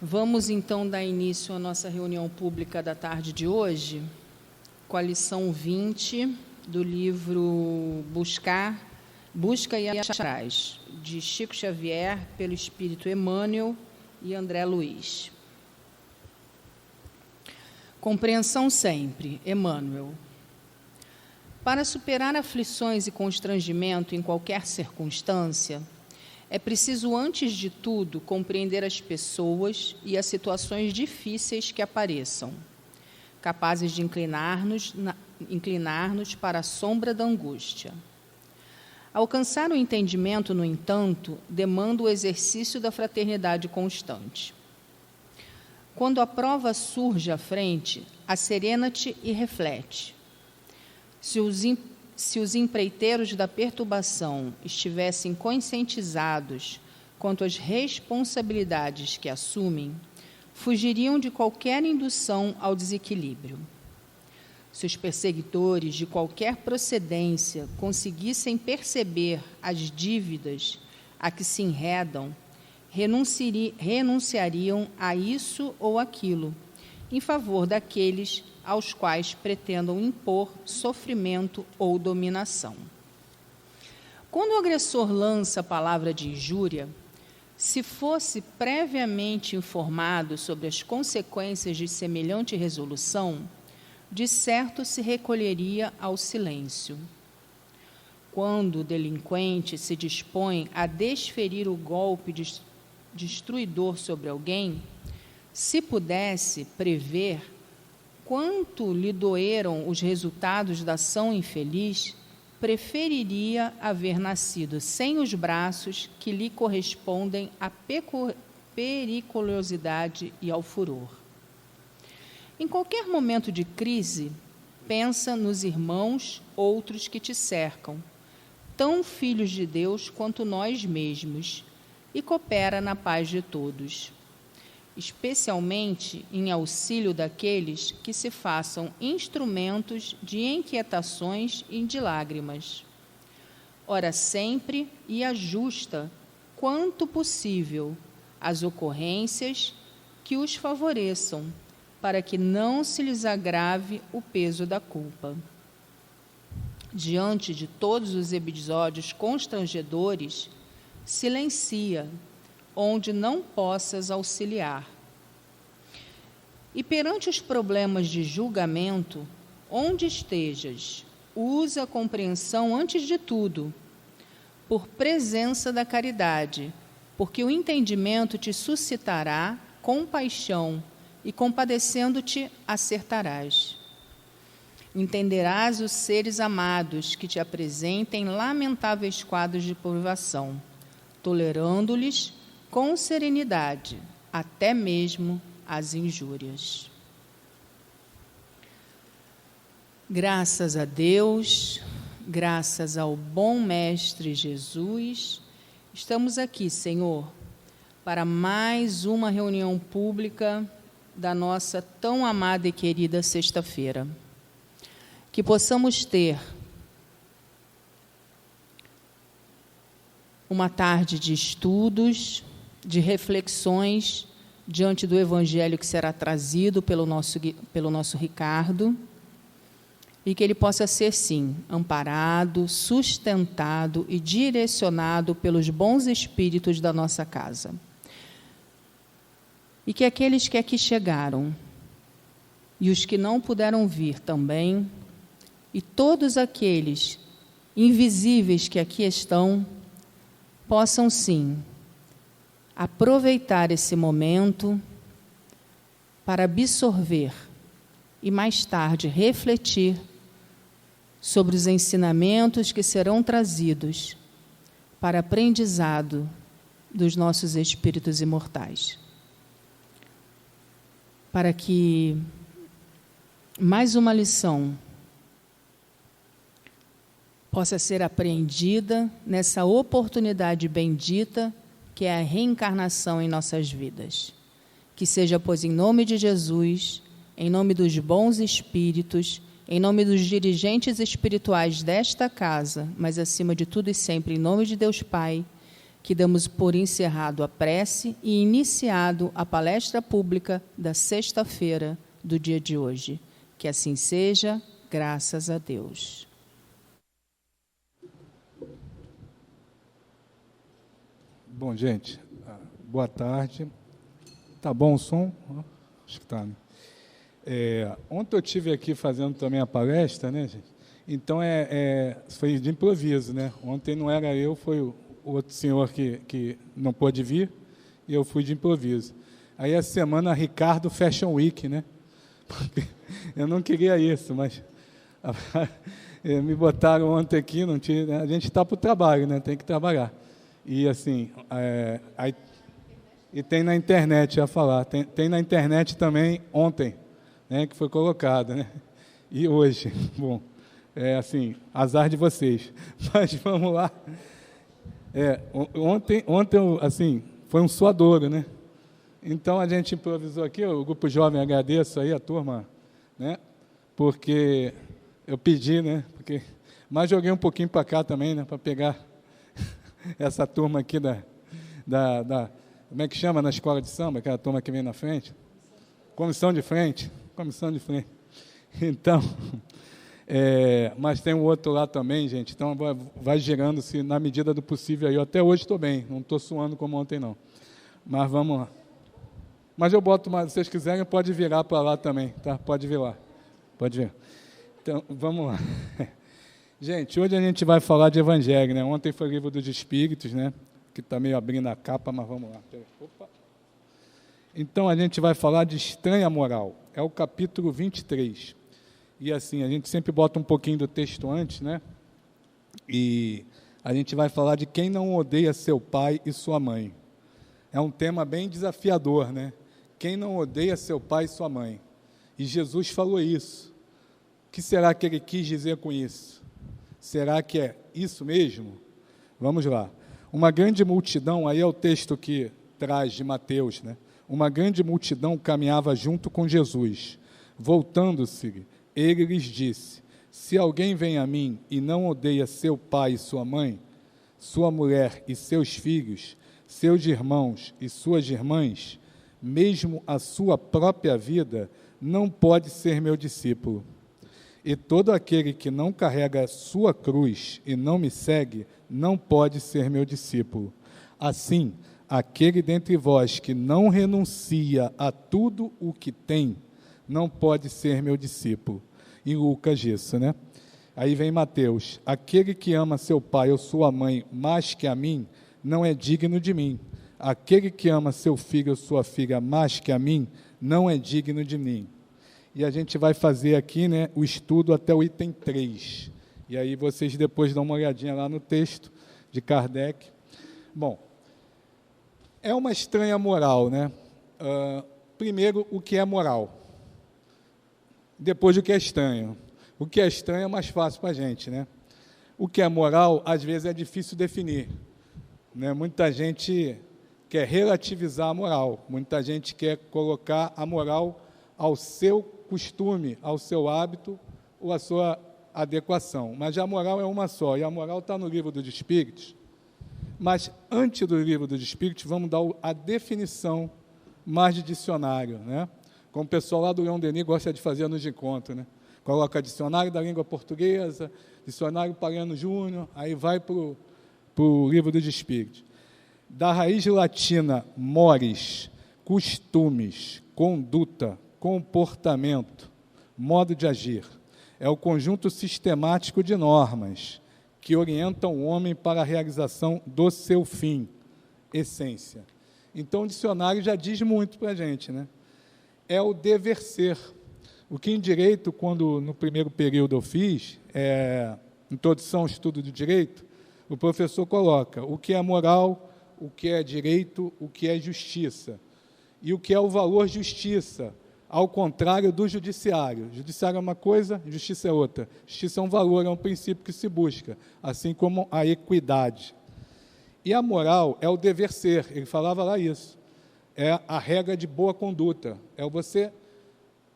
Vamos, então, dar início à nossa reunião pública da tarde de hoje, com a lição 20 do livro Busca e Acharás, de Chico Xavier, pelo Espírito Emmanuel e André Luiz. Compreensão sempre, Emmanuel. Para superar aflições e constrangimento em qualquer circunstância, é preciso, antes de tudo, compreender as pessoas e as situações difíceis que apareçam, capazes de inclinar-nos para a sombra da angústia. Alcançar o entendimento, no entanto, demanda o exercício da fraternidade constante. Quando a prova surge à frente, asserena-te e reflete. Se os empreiteiros da perturbação estivessem conscientizados quanto às responsabilidades que assumem, fugiriam de qualquer indução ao desequilíbrio. Se os perseguidores de qualquer procedência conseguissem perceber as dívidas a que se enredam, renunciariam a isso ou aquilo, em favor daqueles aos quais pretendam impor sofrimento ou dominação. Quando o agressor lança a palavra de injúria, se fosse previamente informado sobre as consequências de semelhante resolução, de certo se recolheria ao silêncio. Quando o delinquente se dispõe a desferir o golpe destruidor sobre alguém, se pudesse prever quanto lhe doeram os resultados da ação infeliz, preferiria haver nascido sem os braços que lhe correspondem à periculosidade e ao furor. Em qualquer momento de crise, pensa nos irmãos outros que te cercam, tão filhos de Deus quanto nós mesmos, e coopera na paz de todos, especialmente em auxílio daqueles que se façam instrumentos de inquietações e de lágrimas. Ora sempre e ajusta, quanto possível, as ocorrências que os favoreçam, para que não se lhes agrave o peso da culpa. Diante de todos os episódios constrangedores, silencia, onde não possas auxiliar. E perante os problemas de julgamento, onde estejas, usa a compreensão antes de tudo, por presença da caridade, porque o entendimento te suscitará compaixão e, compadecendo-te, acertarás. Entenderás os seres amados que te apresentem lamentáveis quadros de privação, tolerando-lhes com serenidade, até mesmo as injúrias. Graças a Deus, graças ao bom Mestre Jesus, estamos aqui, Senhor, para mais uma reunião pública da nossa tão amada e querida sexta-feira. Que possamos ter uma tarde de estudos, de reflexões diante do Evangelho que será trazido pelo nosso Ricardo, e que ele possa ser, sim, amparado, sustentado e direcionado pelos bons espíritos da nossa casa. E que aqueles que aqui chegaram, e os que não puderam vir também, e todos aqueles invisíveis que aqui estão, possam, sim, aproveitar esse momento para absorver e, mais tarde, refletir sobre os ensinamentos que serão trazidos para aprendizado dos nossos espíritos imortais. Para que mais uma lição possa ser apreendida nessa oportunidade bendita que é a reencarnação em nossas vidas. Que seja, pois, em nome de Jesus, em nome dos bons espíritos, em nome dos dirigentes espirituais desta casa, mas, acima de tudo e sempre, em nome de Deus Pai, que damos por encerrado a prece e iniciado a palestra pública da sexta-feira do dia de hoje. Que assim seja, graças a Deus. Bom, gente, boa tarde. Tá bom o som? Acho que tá, né? Ontem eu estive aqui fazendo também a palestra, né, gente? Então, foi de improviso, né? Ontem não era eu, foi o outro senhor que não pôde vir, e eu fui de improviso. Aí, essa semana, Ricardo Fashion Week, né? Porque eu não queria isso, mas me botaram ontem aqui, não tinha, a gente está para o trabalho, né? Tem que trabalhar. E, assim, e tem na internet, ia falar, tem na internet também ontem, né, que foi colocado, né? E hoje, bom, assim, azar de vocês. Mas vamos lá. Ontem, assim, foi um suadouro, né? Então, a gente improvisou aqui, o Grupo Jovem, agradeço aí a turma, né? Porque eu pedi, né? Mas joguei um pouquinho para cá também, né? Para pegar essa turma aqui como é que chama na escola de samba, aquela turma que vem na frente? Comissão de frente. Então, mas tem um outro lá também, gente, então vai girando-se na medida do possível aí. Eu até hoje estou bem, não estou suando como ontem, não. Mas vamos lá. Mas eu boto, se vocês quiserem, pode virar para lá também, tá? Pode vir lá. Pode vir. Então, vamos lá. Gente, hoje a gente vai falar de Evangelho, né? Ontem foi o Livro dos Espíritos, né? Que está meio abrindo a capa, mas vamos lá. Opa. Então, a gente vai falar de estranha moral. É o capítulo 23. E, assim, a gente sempre bota um pouquinho do texto antes, né? E a gente vai falar de quem não odeia seu pai e sua mãe. É um tema bem desafiador, né? Quem não odeia seu pai e sua mãe. E Jesus falou isso. O que será que ele quis dizer com isso? Será que é isso mesmo? Vamos lá. Uma grande multidão, aí é o texto que traz de Mateus, né? Uma grande multidão caminhava junto com Jesus. Voltando-se, ele lhes disse: se alguém vem a mim e não odeia seu pai e sua mãe, sua mulher e seus filhos, seus irmãos e suas irmãs, mesmo a sua própria vida, não pode ser meu discípulo. E todo aquele que não carrega a sua cruz e não me segue, não pode ser meu discípulo. Assim, aquele dentre vós que não renuncia a tudo o que tem, não pode ser meu discípulo. Em Lucas isso, né? Aí vem Mateus: aquele que ama seu pai ou sua mãe mais que a mim, não é digno de mim. Aquele que ama seu filho ou sua filha mais que a mim, não é digno de mim. E a gente vai fazer aqui, né, o estudo até o item 3. E aí vocês depois dão uma olhadinha lá no texto de Kardec. Bom, é uma estranha moral, né? Primeiro, o que é moral? Depois, o que é estranho. O que é estranho é mais fácil para a gente, né? O que é moral, às vezes, é difícil definir, né? Muita gente quer relativizar a moral, muita gente quer colocar a moral ao seu costume, ao seu hábito ou à sua adequação. Mas a moral é uma só, e a moral está no Livro dos Espíritos. Mas, antes do Livro dos Espíritos, vamos dar a definição mais de dicionário, né? Como o pessoal lá do Leão Denis gosta de fazer nos encontros, né? Coloca dicionário da língua portuguesa, dicionário Pariano Júnior, aí vai para o Livro dos Espíritos. Da raiz latina mores, costumes, conduta, comportamento, modo de agir. É o conjunto sistemático de normas que orientam o homem para a realização do seu fim, essência. Então, o dicionário já diz muito para a gente, né? É o dever ser. O que em direito, quando no primeiro período eu fiz, introdução ao estudo do direito, o professor coloca o que é moral, o que é direito, o que é justiça. E o que é o valor justiça, ao contrário do judiciário. Judiciário é uma coisa, justiça é outra. Justiça é um valor, é um princípio que se busca, assim como a equidade. E a moral é o dever ser, ele falava lá isso. É a regra de boa conduta, é você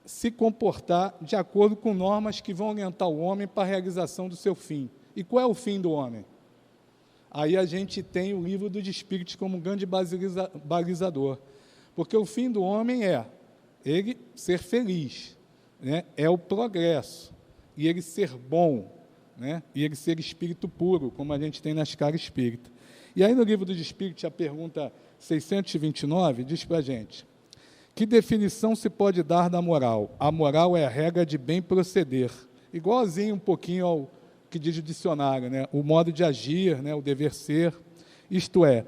se comportar de acordo com normas que vão orientar o homem para a realização do seu fim. E qual é o fim do homem? aí a gente tem o livro dos Espíritos como um grande balizador. Porque o fim do homem é ele ser feliz, né? É o progresso, e ele ser bom, né? E ele ser espírito puro, como a gente tem na escala espírita. E aí no livro dos Espíritos, a pergunta 629 diz para a gente: que definição se pode dar da moral? A moral é a regra de bem proceder, igualzinho um pouquinho ao que diz o dicionário, né? O modo de agir, né? O dever ser, isto é,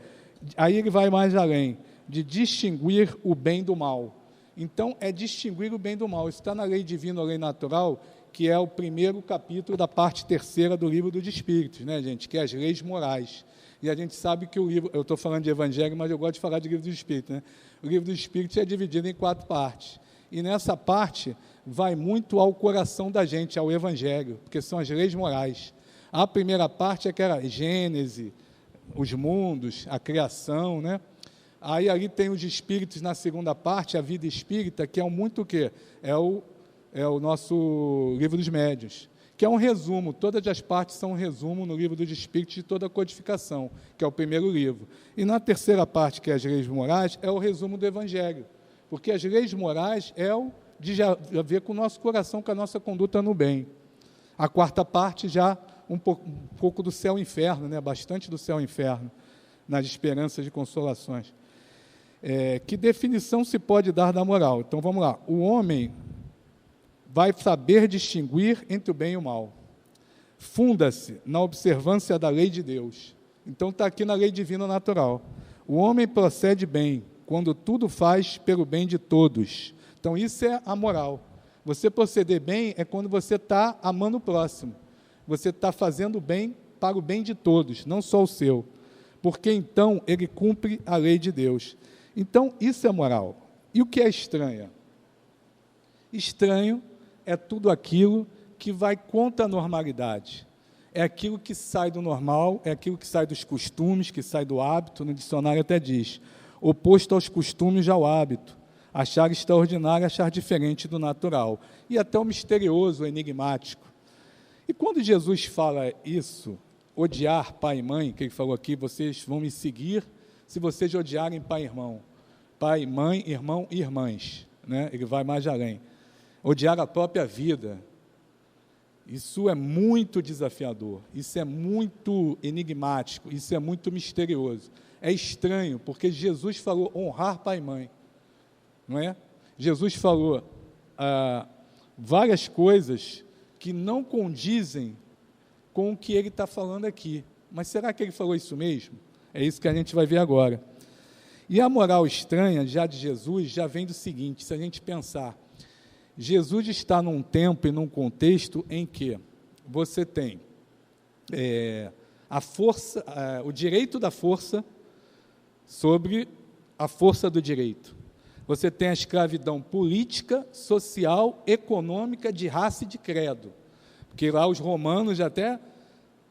aí ele vai mais além, de distinguir o bem do mal. Então, é distinguir o bem do mal. Isso está na lei divina ou lei natural, que é o primeiro capítulo da parte terceira do livro dos Espíritos, né, gente? Que é as leis morais. E a gente sabe que o livro, eu estou falando de Evangelho, mas eu gosto de falar de livro dos Espíritos, né? O livro dos Espíritos é dividido em 4 partes. E nessa parte vai muito ao coração da gente, ao Evangelho, porque são as leis morais. A primeira parte é aquela Gênese, os mundos, a criação, né? Aí ali tem os espíritos na segunda parte, a vida espírita, que é muito o quê? É o nosso livro dos médiuns, que é um resumo, todas as partes são um resumo no livro dos espíritos de toda a codificação, que é o primeiro livro. E na terceira parte, que é as leis morais, é o resumo do Evangelho, porque as leis morais diz a ver com o nosso coração, com a nossa conduta no bem. A quarta parte já um pouco do céu e inferno, né? Bastante do céu e inferno, nas esperanças e consolações. Que definição se pode dar da moral? Então, vamos lá. O homem vai saber distinguir entre o bem e o mal. Funda-se na observância da lei de Deus. Então, está aqui na lei divina natural. O homem procede bem quando tudo faz pelo bem de todos. Então, isso é a moral. Você proceder bem é quando você está amando o próximo. Você está fazendo bem para o bem de todos, não só o seu. Porque, então, ele cumpre a lei de Deus. Então, isso é moral. E o que é estranho? Estranho é tudo aquilo que vai contra a normalidade. É aquilo que sai do normal, é aquilo que sai dos costumes, que sai do hábito. No dicionário até diz: oposto aos costumes ao hábito. Achar extraordinário, achar diferente do natural. E até o misterioso, o enigmático. E quando Jesus fala isso, odiar pai e mãe, que ele falou aqui, vocês vão me seguir se vocês odiarem pai e irmão. Pai, mãe, irmão e irmãs, né? Ele vai mais além. Odiar a própria vida. Isso é muito desafiador, isso é muito enigmático, isso é muito misterioso. É estranho, porque Jesus falou honrar pai e mãe, não é? Jesus falou várias coisas que não condizem com o que ele está falando aqui. Mas será que ele falou isso mesmo? É isso que a gente vai ver agora. E a moral estranha, já de Jesus, já vem do seguinte: se a gente pensar, Jesus está num tempo e num contexto em que você tem a força, o direito da força sobre a força do direito. Você tem a escravidão política, social, econômica, de raça e de credo. Porque lá os romanos até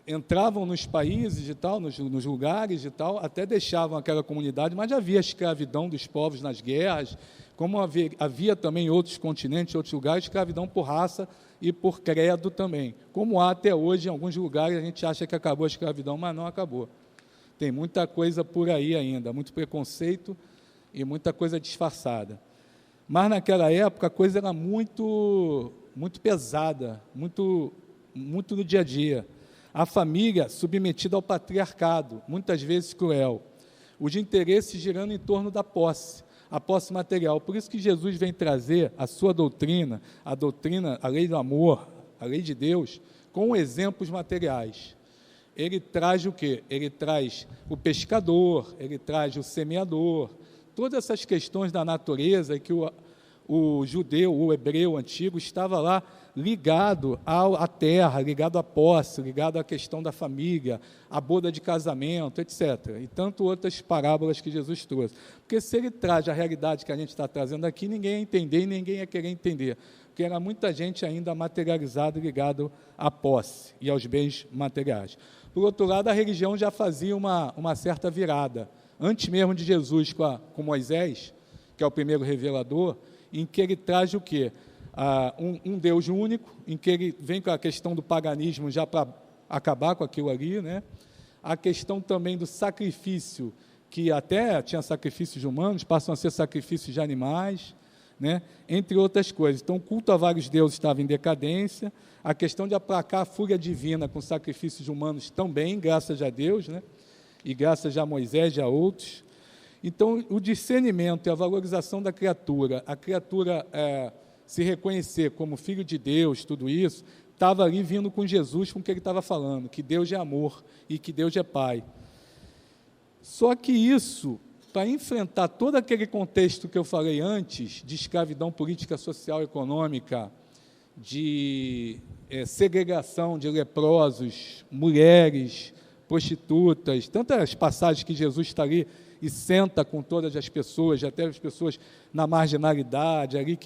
entravam nos países e tal, nos lugares e tal, até deixavam aquela comunidade, mas já havia escravidão dos povos nas guerras, como havia também em outros continentes, outros lugares, escravidão por raça e por credo também. Como há até hoje em alguns lugares, a gente acha que acabou a escravidão, mas não acabou. Tem muita coisa por aí ainda, muito preconceito e muita coisa disfarçada. Mas naquela época a coisa era muito pesada, muito no dia a dia. A família submetida ao patriarcado, muitas vezes cruel. Os interesses girando em torno da posse, a posse material. Por isso que Jesus vem trazer a sua doutrina, a lei do amor, a lei de Deus, com exemplos materiais. Ele traz o quê? Ele traz o pescador, ele traz o semeador, todas essas questões da natureza que o judeu, o hebreu antigo, estava lá ligado à terra, ligado à posse, ligado à questão da família, à boda de casamento, etc. E tanto outras parábolas que Jesus trouxe. Porque se ele traz a realidade que a gente está trazendo aqui, ninguém ia entender e ninguém ia querer entender. Porque era muita gente ainda materializada, ligado à posse e aos bens materiais. Por outro lado, a religião já fazia uma certa virada. Antes mesmo de Jesus com Moisés, que é o primeiro revelador, em que ele traz o quê? Um Deus único, em que ele vem com a questão do paganismo já para acabar com aquilo ali, né? a questão também do sacrifício, que até tinha sacrifícios humanos, passam a ser sacrifícios de animais, né? Entre outras coisas. Então, o culto a vários deuses estava em decadência, a questão de aplacar a fúria divina com sacrifícios humanos também, graças a Deus, né? E graças a Moisés e a outros. Então, o discernimento e a valorização da criatura, a criatura se reconhecer como filho de Deus, tudo isso, estava ali vindo com Jesus, com o que ele estava falando, que Deus é amor e que Deus é Pai. Só que isso, para enfrentar todo aquele contexto que eu falei antes, de escravidão política, social, econômica, de segregação de leprosos, mulheres, prostitutas, tantas passagens que Jesus está ali e senta com todas as pessoas, até as pessoas na marginalidade, ali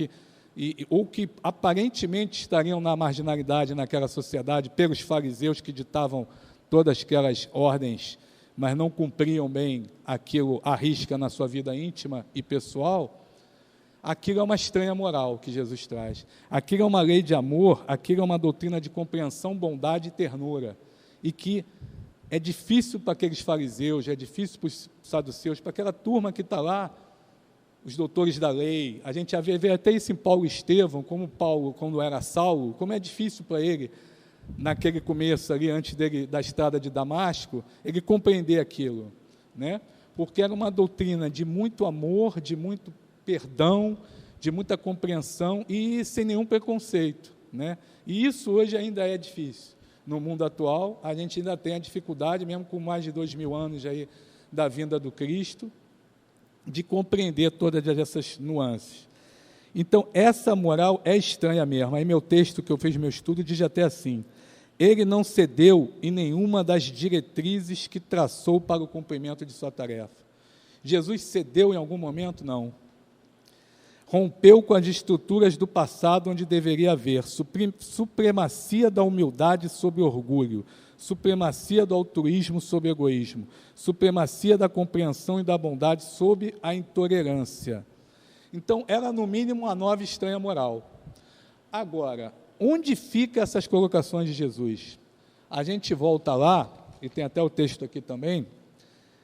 ou que aparentemente estariam na marginalidade naquela sociedade, pelos fariseus que ditavam todas aquelas ordens, mas não cumpriam bem aquilo à risca na sua vida íntima e pessoal. Aquilo é uma estranha moral que Jesus traz. Aquilo é uma lei de amor, aquilo é uma doutrina de compreensão, bondade e ternura, e que é difícil para aqueles fariseus, é difícil para os saduceus, para aquela turma que está lá, os doutores da lei. A gente já vê até isso em Paulo e Estevão, como Paulo, quando era Saulo, como é difícil para ele, naquele começo ali, antes dele, da estrada de Damasco, ele compreender aquilo, né? Porque era uma doutrina de muito amor, de muito perdão, de muita compreensão e sem nenhum preconceito, né? E isso hoje ainda é difícil. No mundo atual, a gente ainda tem a dificuldade, mesmo com mais de 2000 anos aí da vinda do Cristo, de compreender todas essas nuances. Então, essa moral é estranha mesmo. Aí meu texto, que eu fiz meu estudo, diz até assim: ele não cedeu em nenhuma das diretrizes que traçou para o cumprimento de sua tarefa. Jesus cedeu em algum momento? Não. Rompeu com as estruturas do passado, onde deveria haver supremacia da humildade sobre o orgulho, supremacia do altruísmo sobre o egoísmo, supremacia da compreensão e da bondade sobre a intolerância. Então, era no mínimo uma nova estranha moral. Agora, onde ficam essas colocações de Jesus? A gente volta lá, e tem até o texto aqui também,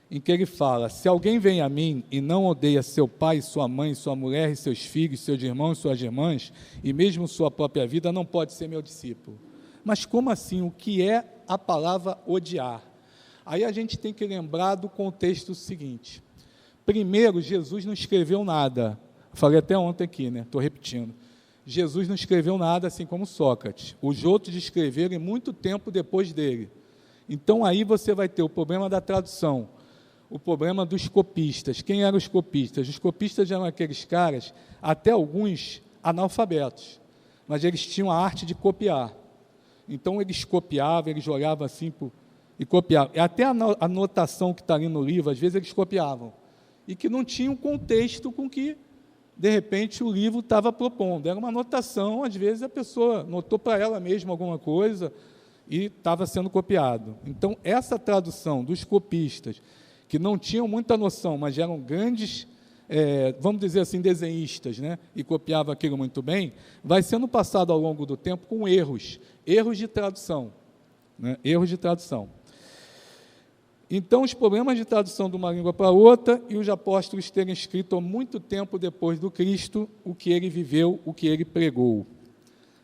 em que ele fala: se alguém vem a mim e não odeia seu pai, sua mãe, sua mulher e seus filhos, seus irmãos e suas irmãs, e mesmo sua própria vida, não pode ser meu discípulo. Mas como assim? O que é a palavra odiar? Aí a gente tem que lembrar do contexto seguinte. Primeiro, Jesus não escreveu nada. Falei até ontem aqui, né? Estou repetindo. Jesus não escreveu nada, assim como Sócrates. Os outros escreveram muito tempo depois dele. Então aí você vai ter o problema da tradução, o problema dos copistas. Quem eram os copistas? Os copistas eram aqueles caras, até alguns analfabetos, mas eles tinham a arte de copiar. Então eles copiavam, eles olhavam assim e copiavam. E até a anotação que está ali no livro, às vezes eles copiavam, e que não tinha um contexto com que, de repente, o livro estava propondo. Era uma anotação, às vezes a pessoa notou para ela mesma alguma coisa e estava sendo copiado. Então, essa tradução dos copistas, que não tinham muita noção, mas eram grandes, vamos dizer assim, desenhistas, né? E copiavam aquilo muito bem, vai sendo passado ao longo do tempo com erros de tradução, né? Erros de tradução. Então, os problemas de tradução de uma língua para outra e os apóstolos terem escrito há muito tempo depois do Cristo o que ele viveu, o que ele pregou.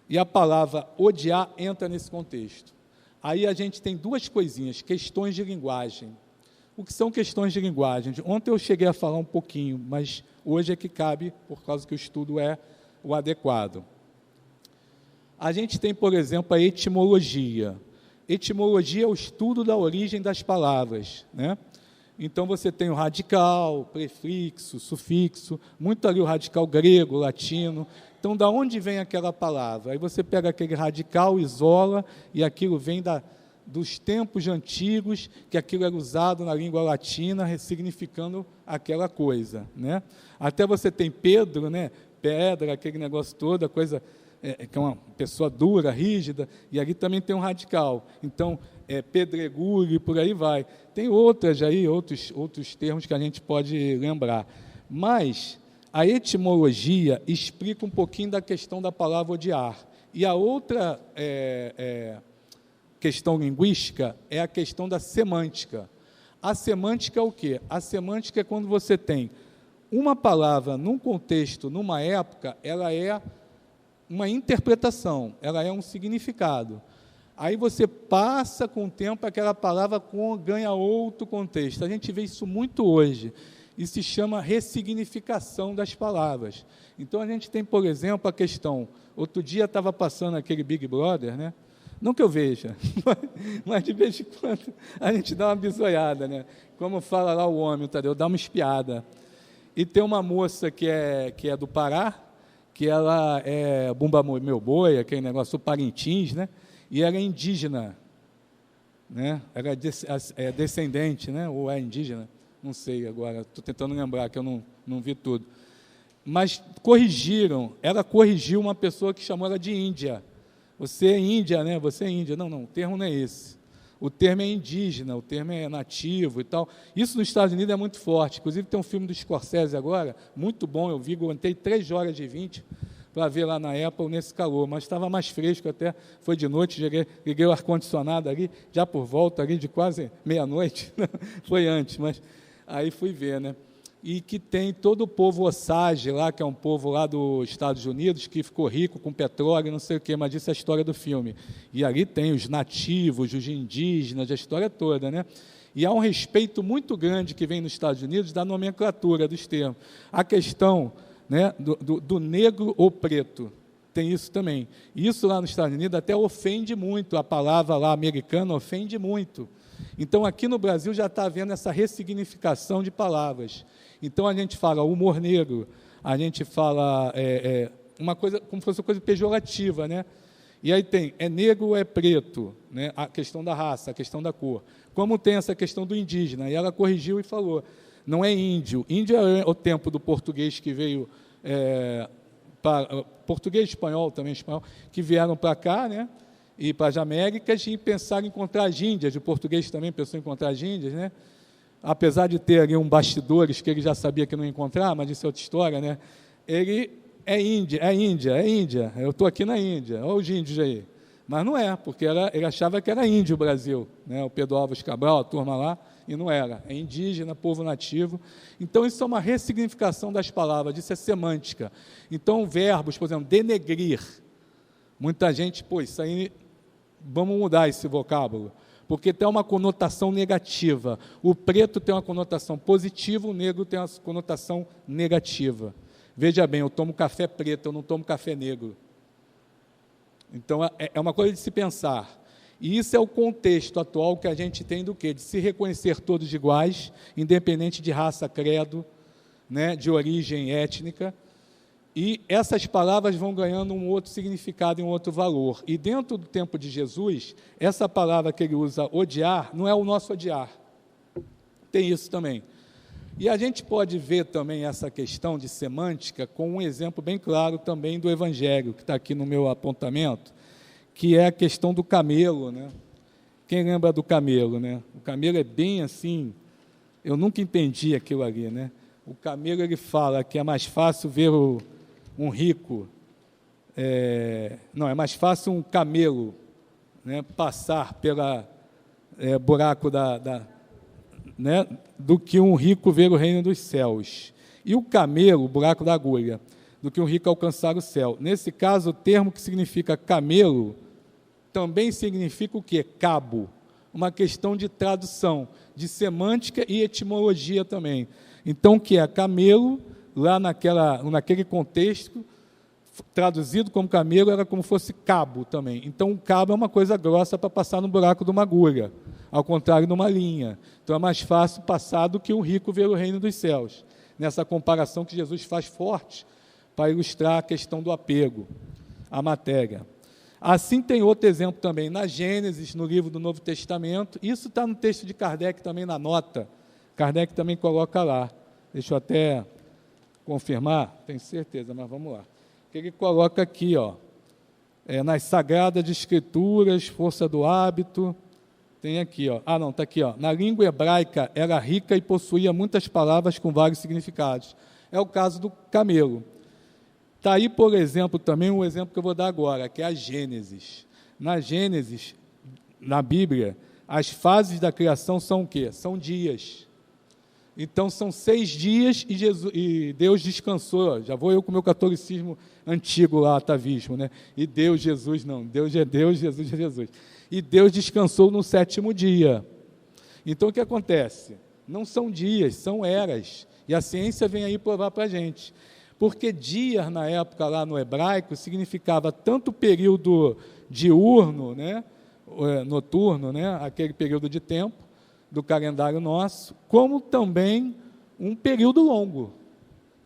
E a palavra odiar entra nesse contexto. Aí a gente tem duas coisinhas, questões de linguagem. O que são questões de linguagem? Ontem eu cheguei a falar um pouquinho, mas hoje é que cabe, por causa que o estudo é o adequado. A gente tem, por exemplo, a etimologia. Etimologia é o estudo da origem das palavras, né? Então, você tem o radical, prefixo, sufixo, muito ali o radical grego, latino. Então, da onde vem aquela palavra? Aí você pega aquele radical, isola, e aquilo vem dos tempos antigos, que aquilo era usado na língua latina, ressignificando aquela coisa, né? Até você tem Pedro, né? Pedra, aquele negócio todo, a coisa que é uma pessoa dura, rígida, e ali também tem um radical. Então, pedregulho e por aí vai. Tem outros termos que a gente pode lembrar. Mas a etimologia explica um pouquinho da questão da palavra odiar. E a outra questão linguística é a questão da semântica. A semântica é o quê? A semântica é quando você tem uma palavra num contexto, numa época, ela é uma interpretação, ela é um significado. Aí você passa com o tempo, aquela palavra ganha outro contexto. A gente vê isso muito hoje. Isso se chama ressignificação das palavras. Então, a gente tem, por exemplo, a questão... Outro dia estava passando aquele Big Brother, né? Não que eu veja, mas de vez em quando a gente dá uma bisoiada, né? Como fala lá o homem, o Tadeu, dá uma espiada. E tem uma moça que é do Pará, que ela é Bumba Meu Boi, aquele negócio, Parintins, né? E ela é indígena, né? Ela é descendente, né? Ou é indígena, não sei agora, estou tentando lembrar, que eu não vi tudo. Mas corrigiram, ela corrigiu uma pessoa que chamou ela de índia. Você é índia, né? Você é índia. Não, o termo não é esse. O termo é indígena, o termo é nativo e tal. Isso nos Estados Unidos é muito forte. Inclusive, tem um filme do Scorsese agora, muito bom, eu vi, aguentei 3 horas e 20 para ver lá na Apple nesse calor, mas estava mais fresco até, foi de noite, liguei o ar-condicionado ali, já por volta ali de quase meia-noite, foi antes, mas aí fui ver, né? E que tem todo o povo Osage lá, que é um povo lá dos Estados Unidos, que ficou rico com petróleo, não sei o quê, mas isso é a história do filme. E ali tem os nativos, os indígenas, a história toda, né? E há um respeito muito grande que vem nos Estados Unidos da nomenclatura dos termos. A questão, né, do negro ou preto, tem isso também. Isso lá nos Estados Unidos até ofende muito, a palavra lá americana ofende muito. Então, aqui no Brasil já está havendo essa ressignificação de palavras. Então, a gente fala humor negro, a gente fala uma coisa, como se fosse uma coisa pejorativa, né? E aí tem, é negro ou é preto, né? A questão da raça, a questão da cor. Como tem essa questão do indígena, e ela corrigiu e falou, não é índio. Índio é o tempo do português que veio, português e espanhol, também espanhol, que vieram para cá, né? E para as Américas, e pensaram em encontrar as Índias, o português também pensou em encontrar as Índias, né? Apesar de ter ali bastidores que ele já sabia que não ia encontrar, mas isso é outra história, né? Ele é Índia, eu estou aqui na Índia, olha os índios aí. Mas não é, porque ele achava que era índio o Brasil, né? O Pedro Álvares Cabral, a turma lá, e não era, é indígena, povo nativo. Então, isso é uma ressignificação das palavras, isso é semântica. Então, verbos, por exemplo, denegrir, muita gente, isso aí, vamos mudar esse vocábulo, porque tem uma conotação negativa. O preto tem uma conotação positiva, o negro tem uma conotação negativa. Veja bem, eu tomo café preto, eu não tomo café negro. Então, é uma coisa de se pensar. E isso é o contexto atual que a gente tem do quê? De se reconhecer todos iguais, independente de raça, credo, né, de origem étnica. E essas palavras vão ganhando um outro significado e um outro valor. E dentro do tempo de Jesus, essa palavra que ele usa, odiar, não é o nosso odiar. Tem isso também. E a gente pode ver também essa questão de semântica com um exemplo bem claro também do Evangelho, que está aqui no meu apontamento, que é a questão do camelo, né? Quem lembra do camelo, né? O camelo é bem assim, eu nunca entendi aquilo ali, né? O camelo, ele fala que é mais fácil ver um rico, não, é mais fácil um camelo, né, passar pela buraco né, do que um rico ver o reino dos céus. E o camelo, o buraco da agulha, do que um rico alcançar o céu. Nesse caso, o termo que significa camelo também significa o quê? Cabo. Uma questão de tradução, de semântica e etimologia também. Então, o que é camelo, lá naquele contexto, traduzido como camelo, era como fosse cabo também. Então, um cabo é uma coisa grossa para passar no buraco de uma agulha, ao contrário de uma linha. Então, é mais fácil passar do que um rico ver o reino dos céus. Nessa comparação que Jesus faz forte para ilustrar a questão do apego à matéria. Assim, tem outro exemplo também, na Gênesis, no livro do Novo Testamento. Isso está no texto de Kardec também, na nota. Kardec também coloca lá. Deixa eu até confirmar, tenho certeza, mas vamos lá. Que ele coloca aqui, nas Sagradas Escrituras, força do hábito, tem aqui, está aqui, na língua hebraica era rica e possuía muitas palavras com vários significados. É o caso do camelo. Está aí, por exemplo, também um exemplo que eu vou dar agora, que é a Gênesis. Na Gênesis, na Bíblia, as fases da criação são o quê? São dias. Então, são 6 dias e Deus descansou. Já vou eu com o meu catolicismo antigo lá, atavismo, né? E Deus, Jesus, não. Deus é Deus, Jesus é Jesus. E Deus descansou no 7º dia. Então, o que acontece? Não são dias, são eras. E a ciência vem aí provar para a gente. Porque dias, na época, lá no hebraico, significava tanto o período diurno, né? Noturno, né? Aquele período de tempo, do calendário nosso, como também um período longo,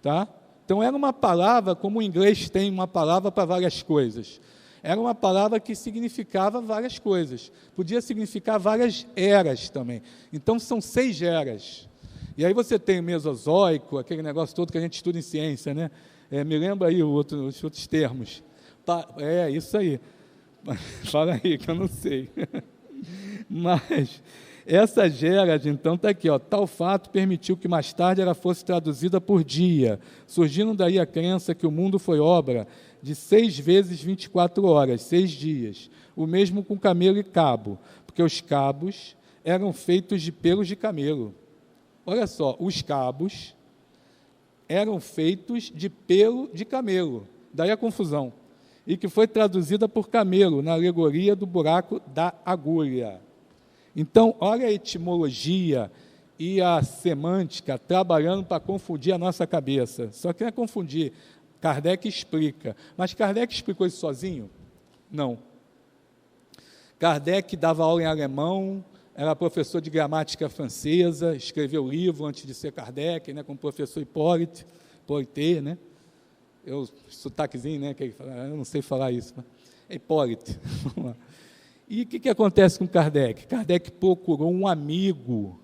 tá? Então, era uma palavra, como o inglês tem uma palavra para várias coisas, era uma palavra que significava várias coisas, podia significar várias eras também. Então, são 6 eras. E aí você tem o Mesozoico, aquele negócio todo que a gente estuda em ciência, né? Me lembra aí os outros termos. Isso aí. Fala aí, que eu não sei. Mas essas eras, então, está aqui, ó, tal fato permitiu que mais tarde ela fosse traduzida por dia, surgindo daí a crença que o mundo foi obra de 6 vezes 24 horas, 6 dias, o mesmo com camelo e cabo, porque os cabos eram feitos de pelos de camelo. Olha só, os cabos eram feitos de pelo de camelo, daí a confusão, e que foi traduzida por camelo, na alegoria do buraco da agulha. Então, olha a etimologia e a semântica trabalhando para confundir a nossa cabeça. Só que não é confundir, Kardec explica. Mas Kardec explicou isso sozinho? Não. Kardec dava aula em alemão, era professor de gramática francesa, escreveu livro antes de ser Kardec, né, com o professor Hippolyte, né? Sotaquezinho, né, que ele fala, eu não sei falar isso, mas Hippolyte. Vamos lá. E o que acontece com Kardec? Kardec procurou um amigo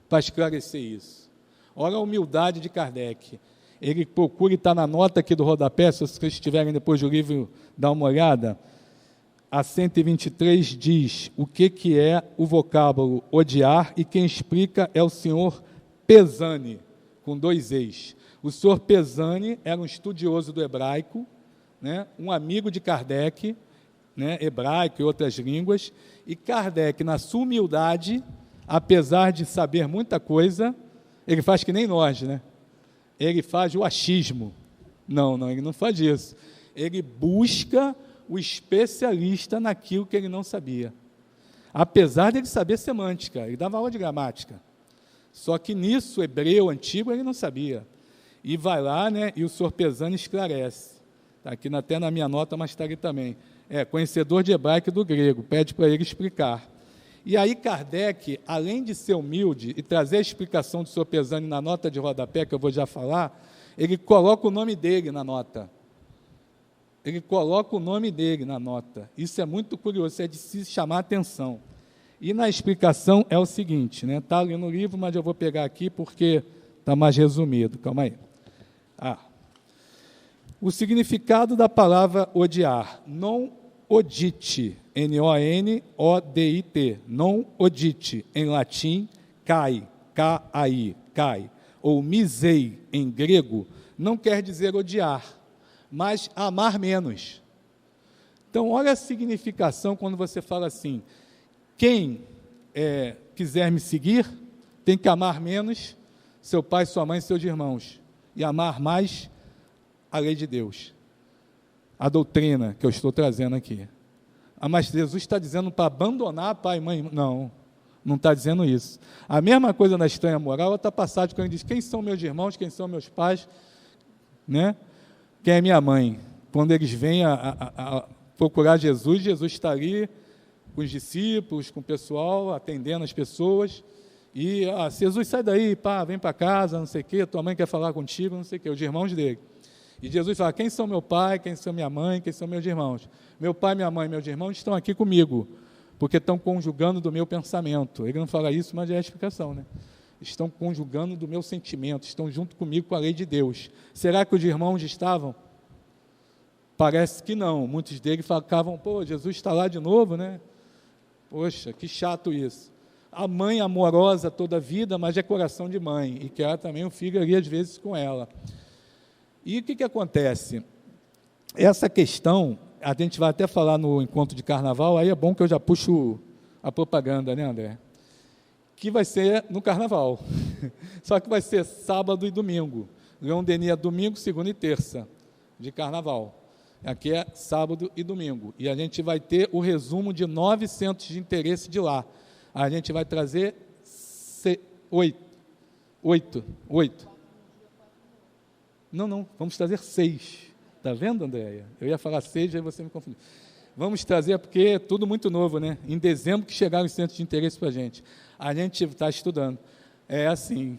para esclarecer isso. Olha a humildade de Kardec. Ele procura, e está na nota aqui do rodapé, se vocês tiverem depois do livro, dá uma olhada. A 123 diz o que é o vocábulo odiar, e quem explica é o senhor Pesani, com 2 e's. O senhor Pesani era um estudioso do hebraico, né, um amigo de Kardec, né, hebraico e outras línguas, e Kardec, na sua humildade, apesar de saber muita coisa, ele faz que nem nós, né? Ele faz o achismo. Não, ele não faz isso. Ele busca o especialista naquilo que ele não sabia. Apesar de ele saber semântica, ele dava aula de gramática. Só que nisso, hebreu antigo, ele não sabia. E vai lá, né, e o senhor Pesani esclarece. Está aqui até na minha nota, mas está ali também. Conhecedor de hebraico e do grego, pede para ele explicar. E aí Kardec, além de ser humilde e trazer a explicação do senhor Pesani na nota de rodapé, que eu vou já falar, ele coloca o nome dele na nota. Ele coloca o nome dele na nota. Isso é muito curioso, isso é de se chamar a atenção. E na explicação é o seguinte, né? Está ali no livro, mas eu vou pegar aqui porque está mais resumido. Calma aí. O significado da palavra odiar, non odite, N-O-N-O-D-I-T, non odite, em latim, cai, K-A-I, cai, ou misei, em grego, não quer dizer odiar, mas amar menos. Então, olha a significação quando você fala assim, quem quiser me seguir, tem que amar menos seu pai, sua mãe e seus irmãos, e amar mais a lei de Deus, a doutrina que eu estou trazendo aqui. Mas Jesus está dizendo para abandonar pai e mãe? Não está dizendo isso. A mesma coisa na estranha moral, outra passagem, quando ele diz, quem são meus irmãos, quem são meus pais, né? Quem é minha mãe? Quando eles vêm a procurar Jesus, Jesus está ali com os discípulos, com o pessoal, atendendo as pessoas, e Jesus, sai daí, pá, vem para casa, não sei o quê, tua mãe quer falar contigo, não sei o quê, os irmãos dele. E Jesus fala, quem são meu pai, quem são minha mãe, quem são meus irmãos? Meu pai, minha mãe, meus irmãos estão aqui comigo, porque estão conjugando do meu pensamento. Ele não fala isso, mas é a explicação, né? Estão conjugando do meu sentimento, estão junto comigo com a lei de Deus. Será que os irmãos estavam? Parece que não. Muitos deles falavam, pô, Jesus está lá de novo, né? Poxa, que chato isso. A mãe amorosa toda a vida, mas é coração de mãe, e quer também o filho ali, às vezes, com ela. E o que acontece? Essa questão, a gente vai até falar no encontro de carnaval, aí é bom que eu já puxo a propaganda, né, André? Que vai ser no carnaval. Só que vai ser sábado e domingo. Leon Denis é domingo, segunda e terça de carnaval. Aqui é sábado e domingo. E a gente vai ter o resumo de 9 centros de interesse de lá. A gente vai trazer 8. Não, vamos trazer 6. Está vendo, Andréia? Eu ia falar 6, aí você me confundiu. Vamos trazer, porque é tudo muito novo, né? Em dezembro que chegaram os centros de interesse para a gente. A gente está estudando. É assim,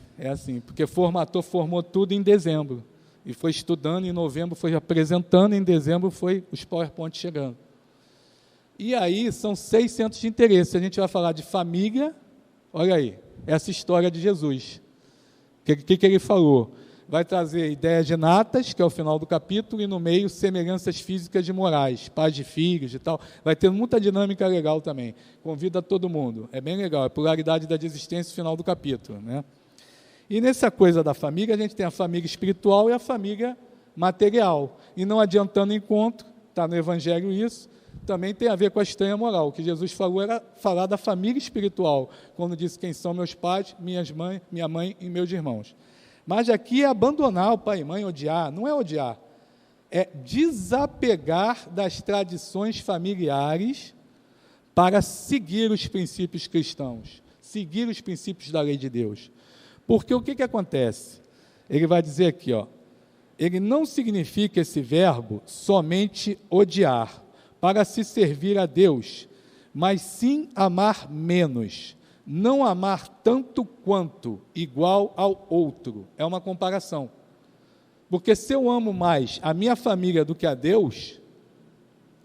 porque formou tudo em dezembro. E foi estudando, em novembro foi apresentando, em dezembro foi os PowerPoint chegando. E aí são 6 centros de interesse. A gente vai falar de família, olha aí, essa história de Jesus. O que ele falou? Vai trazer ideias de natas, que é o final do capítulo, e no meio semelhanças físicas e morais, pais de filhos e tal. Vai ter muita dinâmica legal também. Convida todo mundo. É bem legal, é a pluralidade da existência, final do capítulo, né? E nessa coisa da família, a gente tem a família espiritual e a família material. E não adiantando encontro, está no Evangelho isso, também tem a ver com a estranha moral. O que Jesus falou era falar da família espiritual, quando disse quem são meus pais, minha mãe e meus irmãos. Mas aqui é abandonar o pai e mãe, odiar. Não é odiar, é desapegar das tradições familiares para seguir os princípios cristãos, seguir os princípios da lei de Deus. Porque o que acontece? Ele vai dizer aqui, ele não significa esse verbo somente odiar, para se servir a Deus, mas sim amar menos, não amar tanto quanto, igual ao outro. É uma comparação. Porque se eu amo mais a minha família do que a Deus,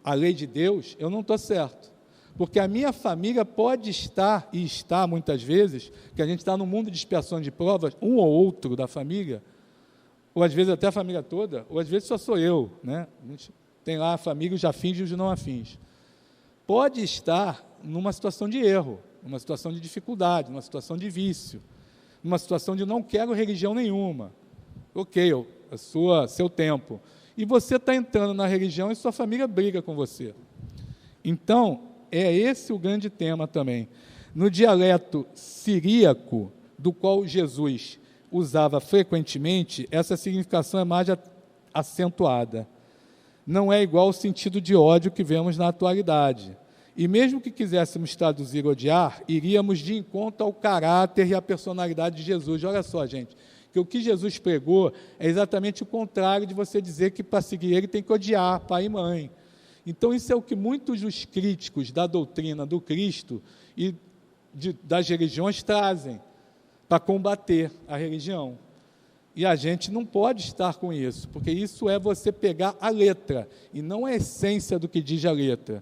a lei de Deus, eu não estou certo. Porque a minha família pode estar, e está muitas vezes, que a gente está no mundo de expiação de provas, um ou outro da família, ou às vezes até a família toda, ou às vezes só sou eu, né? A gente tem lá a família, os afins e os não afins. Pode estar numa situação de erro, numa situação de dificuldade, numa situação de vício, numa situação de não quero religião nenhuma. Ok, seu tempo. E você está entrando na religião e sua família briga com você. Então, é esse o grande tema também. No dialeto siríaco, do qual Jesus usava frequentemente, essa significação é mais acentuada. Não é igual ao sentido de ódio que vemos na atualidade. E mesmo que quiséssemos traduzir odiar, iríamos de encontro ao caráter e à personalidade de Jesus. Olha só, gente, que o que Jesus pregou é exatamente o contrário de você dizer que para seguir ele tem que odiar pai e mãe. Então, isso é o que muitos dos críticos da doutrina do Cristo e das religiões trazem para combater a religião. E a gente não pode estar com isso, porque isso é você pegar a letra, e não a essência do que diz a letra.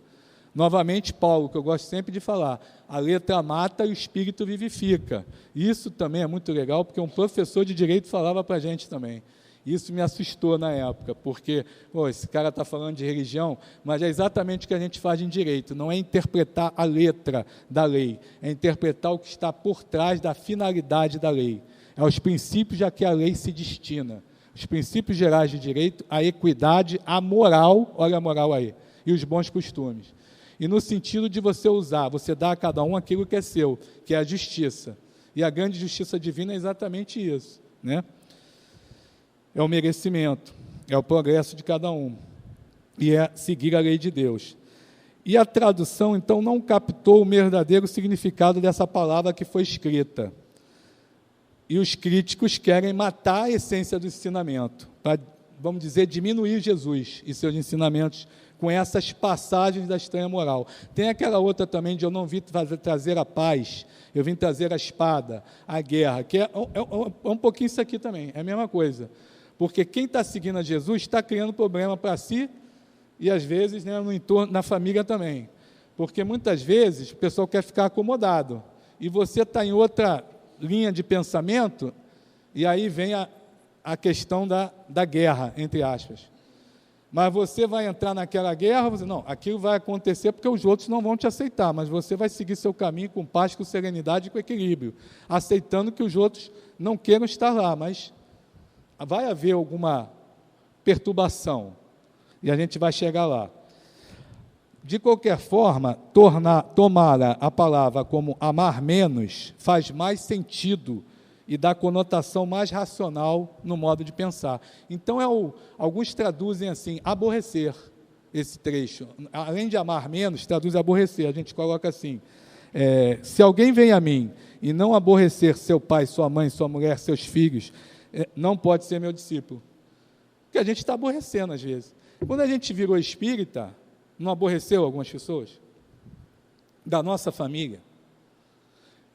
Novamente, Paulo, que eu gosto sempre de falar, a letra mata e o espírito vivifica. Isso também é muito legal, porque um professor de direito falava para a gente também. Isso me assustou na época, porque esse cara está falando de religião, mas é exatamente o que a gente faz em direito, não é interpretar a letra da lei, é interpretar o que está por trás da finalidade da lei. É os princípios a que a lei se destina, os princípios gerais de direito, a equidade, a moral, olha a moral aí, e os bons costumes. E no sentido de você usar, você dá a cada um aquilo que é seu, que é a justiça. E a grande justiça divina é exatamente isso, né? É o merecimento, é o progresso de cada um, e é seguir a lei de Deus. E a tradução, então, não captou o verdadeiro significado dessa palavra que foi escrita. E os críticos querem matar a essência do ensinamento, para, vamos dizer, diminuir Jesus e seus ensinamentos com essas passagens da estranha moral. Tem aquela outra também de eu não vim trazer a paz, eu vim trazer a espada, a guerra, que é um pouquinho isso aqui também, é a mesma coisa. Porque quem está seguindo a Jesus está criando problema para si e, às vezes, né, no entorno, na família também. Porque, muitas vezes, o pessoal quer ficar acomodado. E você está em outra linha de pensamento e aí vem a questão da guerra, entre aspas. Mas você vai entrar naquela guerra, não, aquilo vai acontecer porque os outros não vão te aceitar, mas você vai seguir seu caminho com paz, com serenidade e com equilíbrio, aceitando que os outros não queiram estar lá, mas vai haver alguma perturbação, e a gente vai chegar lá. De qualquer forma, tomar a palavra como amar menos faz mais sentido e dá conotação mais racional no modo de pensar. Então, alguns traduzem assim, aborrecer, esse trecho. Além de amar menos, traduz aborrecer. A gente coloca assim, se alguém vem a mim e não aborrecer seu pai, sua mãe, sua mulher, seus filhos, não pode ser meu discípulo. Porque a gente está aborrecendo às vezes. Quando a gente virou espírita, não aborreceu algumas pessoas? Da nossa família.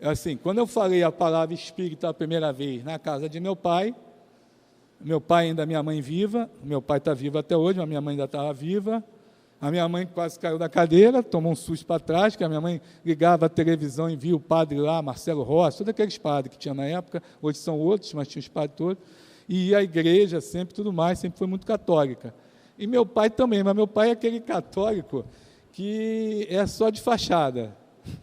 Assim, quando eu falei a palavra espírita a primeira vez na casa de meu pai ainda, minha mãe viva, meu pai está vivo até hoje, mas minha mãe ainda estava viva, a minha mãe quase caiu da cadeira, tomou um susto para trás, que a minha mãe ligava a televisão e via o padre lá, Marcelo Rossi, todos aqueles padres que tinha na época, hoje são outros, mas tinha os padres todos, e ia à igreja sempre, tudo mais, sempre foi muito católica. E meu pai também, mas meu pai é aquele católico que é só de fachada,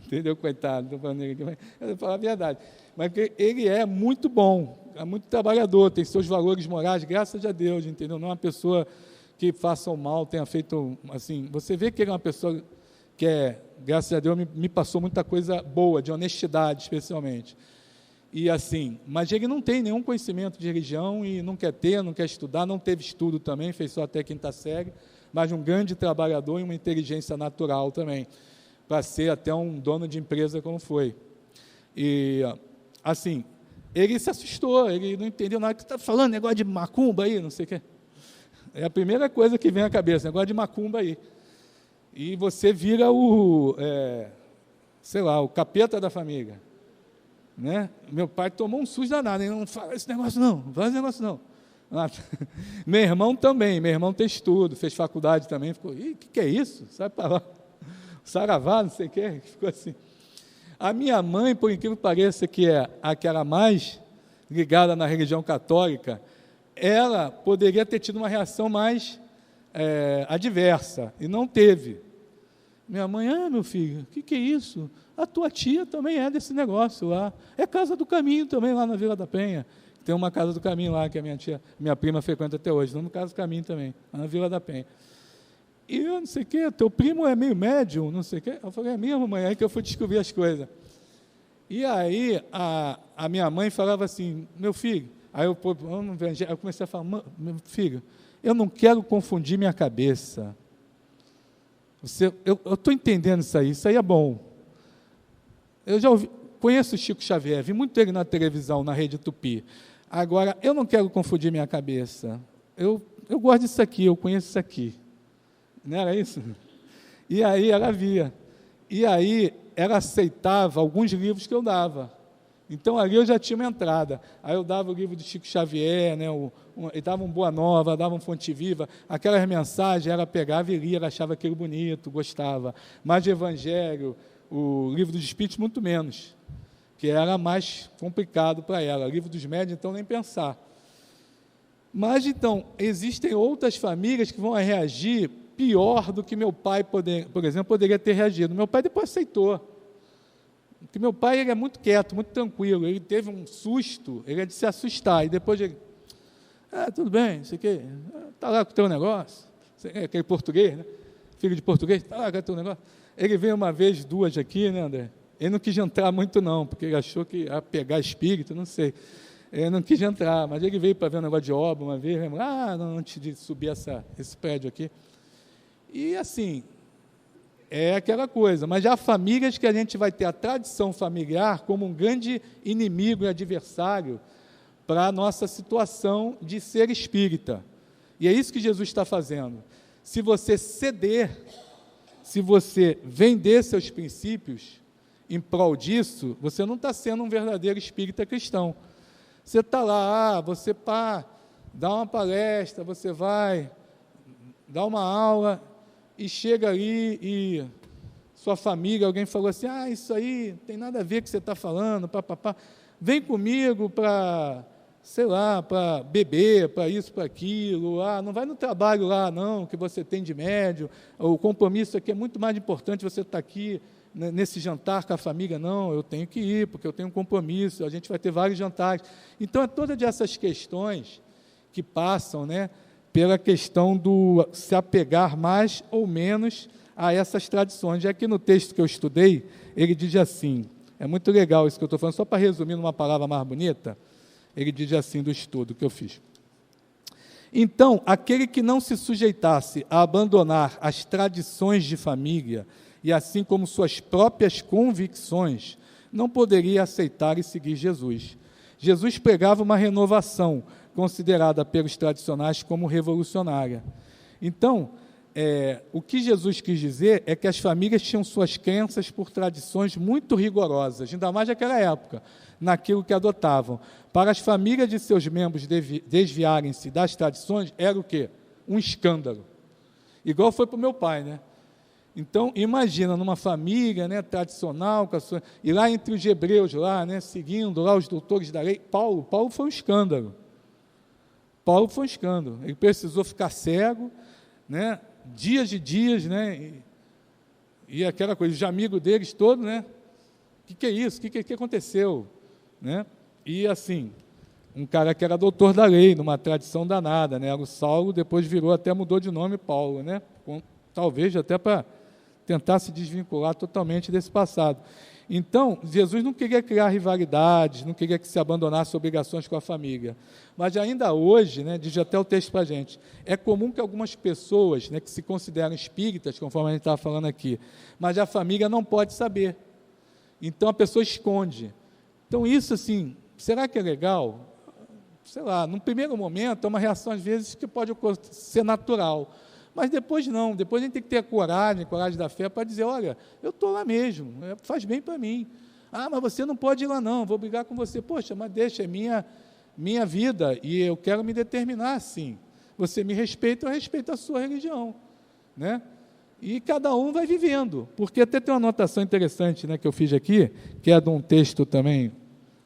entendeu, coitado, estou falando aqui, mas eu vou falar a verdade, mas ele é muito bom, é muito trabalhador, tem seus valores morais, graças a Deus, entendeu, não é uma pessoa que faça o mal, tenha feito, assim, você vê que ele é uma pessoa que graças a Deus, me passou muita coisa boa, de honestidade, especialmente, e assim, mas ele não tem nenhum conhecimento de religião e não quer ter, não quer estudar, não teve estudo também, fez só até quinta série, mas um grande trabalhador e uma inteligência natural também, para ser até um dono de empresa como foi. E, assim, ele se assustou, ele não entendeu nada, que você está falando, negócio de macumba aí, não sei o quê. É a primeira coisa que vem à cabeça, negócio de macumba aí. E você vira o capeta da família. Né? Meu pai tomou um susto danado, ele não fala esse negócio não, não faz esse negócio não. Meu irmão também, meu irmão tem estudo, fez faculdade também, ficou, o que é isso? Sai para lá. Saravá, não sei o que, ficou assim. A minha mãe, por incrível que pareça, que é aquela mais ligada na religião católica, ela poderia ter tido uma reação mais adversa, e não teve. Minha mãe, meu filho, o que é isso? A tua tia também é desse negócio lá. É Casa do Caminho também, lá na Vila da Penha. Tem uma Casa do Caminho lá, que a minha prima frequenta até hoje, não no Casa do Caminho também, lá na Vila da Penha. E eu não sei o quê, teu primo é meio médium, não sei o quê. Eu falei, é mesmo, mãe, aí que eu fui descobrir as coisas. E aí, a minha mãe falava assim, meu filho, aí eu comecei a falar, meu filho, eu não quero confundir minha cabeça. Eu estou entendendo isso aí é bom. Eu já conheço o Chico Xavier, vi muito ele na televisão, na Rede Tupi. Agora, eu não quero confundir minha cabeça. Eu gosto disso aqui, eu conheço isso aqui. Não era isso? E aí ela via. E aí ela aceitava alguns livros que eu dava. Então ali eu já tinha uma entrada. Aí eu dava o livro do Chico Xavier, né, ele dava um Boa Nova, dava um Fonte Viva, aquelas mensagens ela pegava e lia, ela achava aquilo bonito, gostava. Mas de Evangelho, o livro dos Espíritos, muito menos, que era mais complicado para ela. O livro dos Médiuns, então, nem pensar. Mas, então, existem outras famílias que vão reagir pior do que meu pai, por exemplo, poderia ter reagido. Meu pai depois aceitou. Porque meu pai ele é muito quieto, muito tranquilo. Ele teve um susto, ele é de se assustar. E depois ele, tudo bem, isso aqui, está lá com o teu negócio. Aquele português, né? Filho de português, está lá com o teu negócio. Ele veio uma vez, duas aqui, né, André? Ele não quis entrar muito não, porque ele achou que ia pegar espírito, não sei. Ele não quis entrar, mas ele veio para ver um negócio de obra uma vez, antes de subir esse prédio aqui. E assim, é aquela coisa, mas já há famílias que a gente vai ter a tradição familiar como um grande inimigo e adversário para a nossa situação de ser espírita. E é isso que Jesus está fazendo. Se você ceder, se você vender seus princípios em prol disso, você não está sendo um verdadeiro espírita cristão. Você está lá, você dá uma palestra, você vai dar uma aula e chega ali e sua família, alguém falou assim, isso aí tem nada a ver com o que você está falando, vem comigo para, sei lá, para beber, para isso, para aquilo, não vai no trabalho lá não, que você tem de médio, o compromisso aqui é muito mais importante, você está aqui nesse jantar com a família, não, eu tenho que ir, porque eu tenho um compromisso, a gente vai ter vários jantares. Então, todas essas questões que passam, né, pela questão do se apegar mais ou menos a essas tradições. E aqui no texto que eu estudei, ele diz assim, é muito legal isso que eu estou falando, só para resumir numa palavra mais bonita, ele diz assim do estudo que eu fiz. Então, aquele que não se sujeitasse a abandonar as tradições de família, e assim como suas próprias convicções, não poderia aceitar e seguir Jesus. Jesus pregava uma renovação, considerada pelos tradicionais como revolucionária. Então, o que Jesus quis dizer é que as famílias tinham suas crenças por tradições muito rigorosas, ainda mais naquela época, naquilo que adotavam. Para as famílias de seus membros desviarem-se das tradições, era o quê? Um escândalo. Igual foi para o meu pai, né? Então, imagina, numa família, né, tradicional, e lá entre os hebreus, lá, né, seguindo lá os doutores da lei, Paulo foi um escândalo. Paulo foi um escândalo. Ele precisou ficar cego, né, dias e dias, né, e aquela coisa, os amigos deles todos, né, o que é isso? O que aconteceu? Né? E assim, um cara que era doutor da lei, numa tradição danada, né, era o Saulo, depois virou, até mudou de nome, Paulo, né, talvez até para tentar se desvincular totalmente desse passado. Então, Jesus não queria criar rivalidades, não queria que se abandonasse obrigações com a família. Mas ainda hoje, né, diz até o texto para a gente, é comum que algumas pessoas, né, que se consideram espíritas, conforme a gente estava falando aqui, mas a família não pode saber. Então, a pessoa esconde. Então, isso, assim, será que é legal? Sei lá, num primeiro momento, é uma reação, às vezes, que pode ser natural. Mas depois não, depois a gente tem que ter a coragem da fé para dizer, olha, eu estou lá mesmo, faz bem para mim. Ah, mas você não pode ir lá não, vou brigar com você. Poxa, mas deixa, é minha vida e eu quero me determinar assim. Você me respeita, eu respeito a sua religião. Né? E cada um vai vivendo, porque até tem uma anotação interessante, né, que eu fiz aqui, que é de um texto também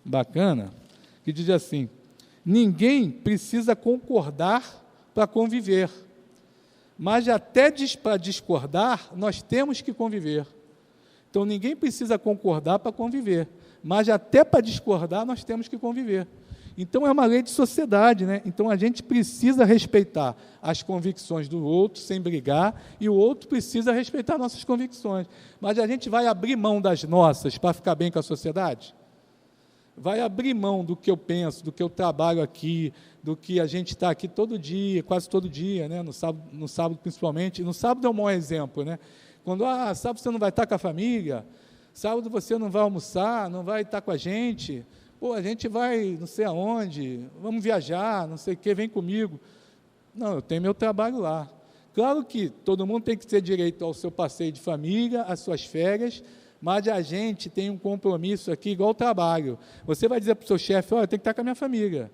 bacana, que diz assim, ninguém precisa concordar para conviver, mas até para discordar, nós temos que conviver. Então, ninguém precisa concordar para conviver, mas até para discordar, nós temos que conviver. Então, é uma lei de sociedade, né? Então, a gente precisa respeitar as convicções do outro, sem brigar, e o outro precisa respeitar nossas convicções. Mas a gente vai abrir mão das nossas para ficar bem com a sociedade? Vai abrir mão do que eu penso, do que eu trabalho aqui, do que a gente está aqui todo dia, quase todo dia, né? No sábado principalmente. No sábado é um mau exemplo, né? Quando, sábado você não vai estar com a família, sábado você não vai almoçar, não vai estar com a gente, a gente vai não sei aonde, vamos viajar, não sei o quê, vem comigo. Não, eu tenho meu trabalho lá. Claro que todo mundo tem que ter direito ao seu passeio de família, às suas férias, mas a gente tem um compromisso aqui igual ao trabalho. Você vai dizer para o seu chefe, olha, eu tenho que estar com a minha família.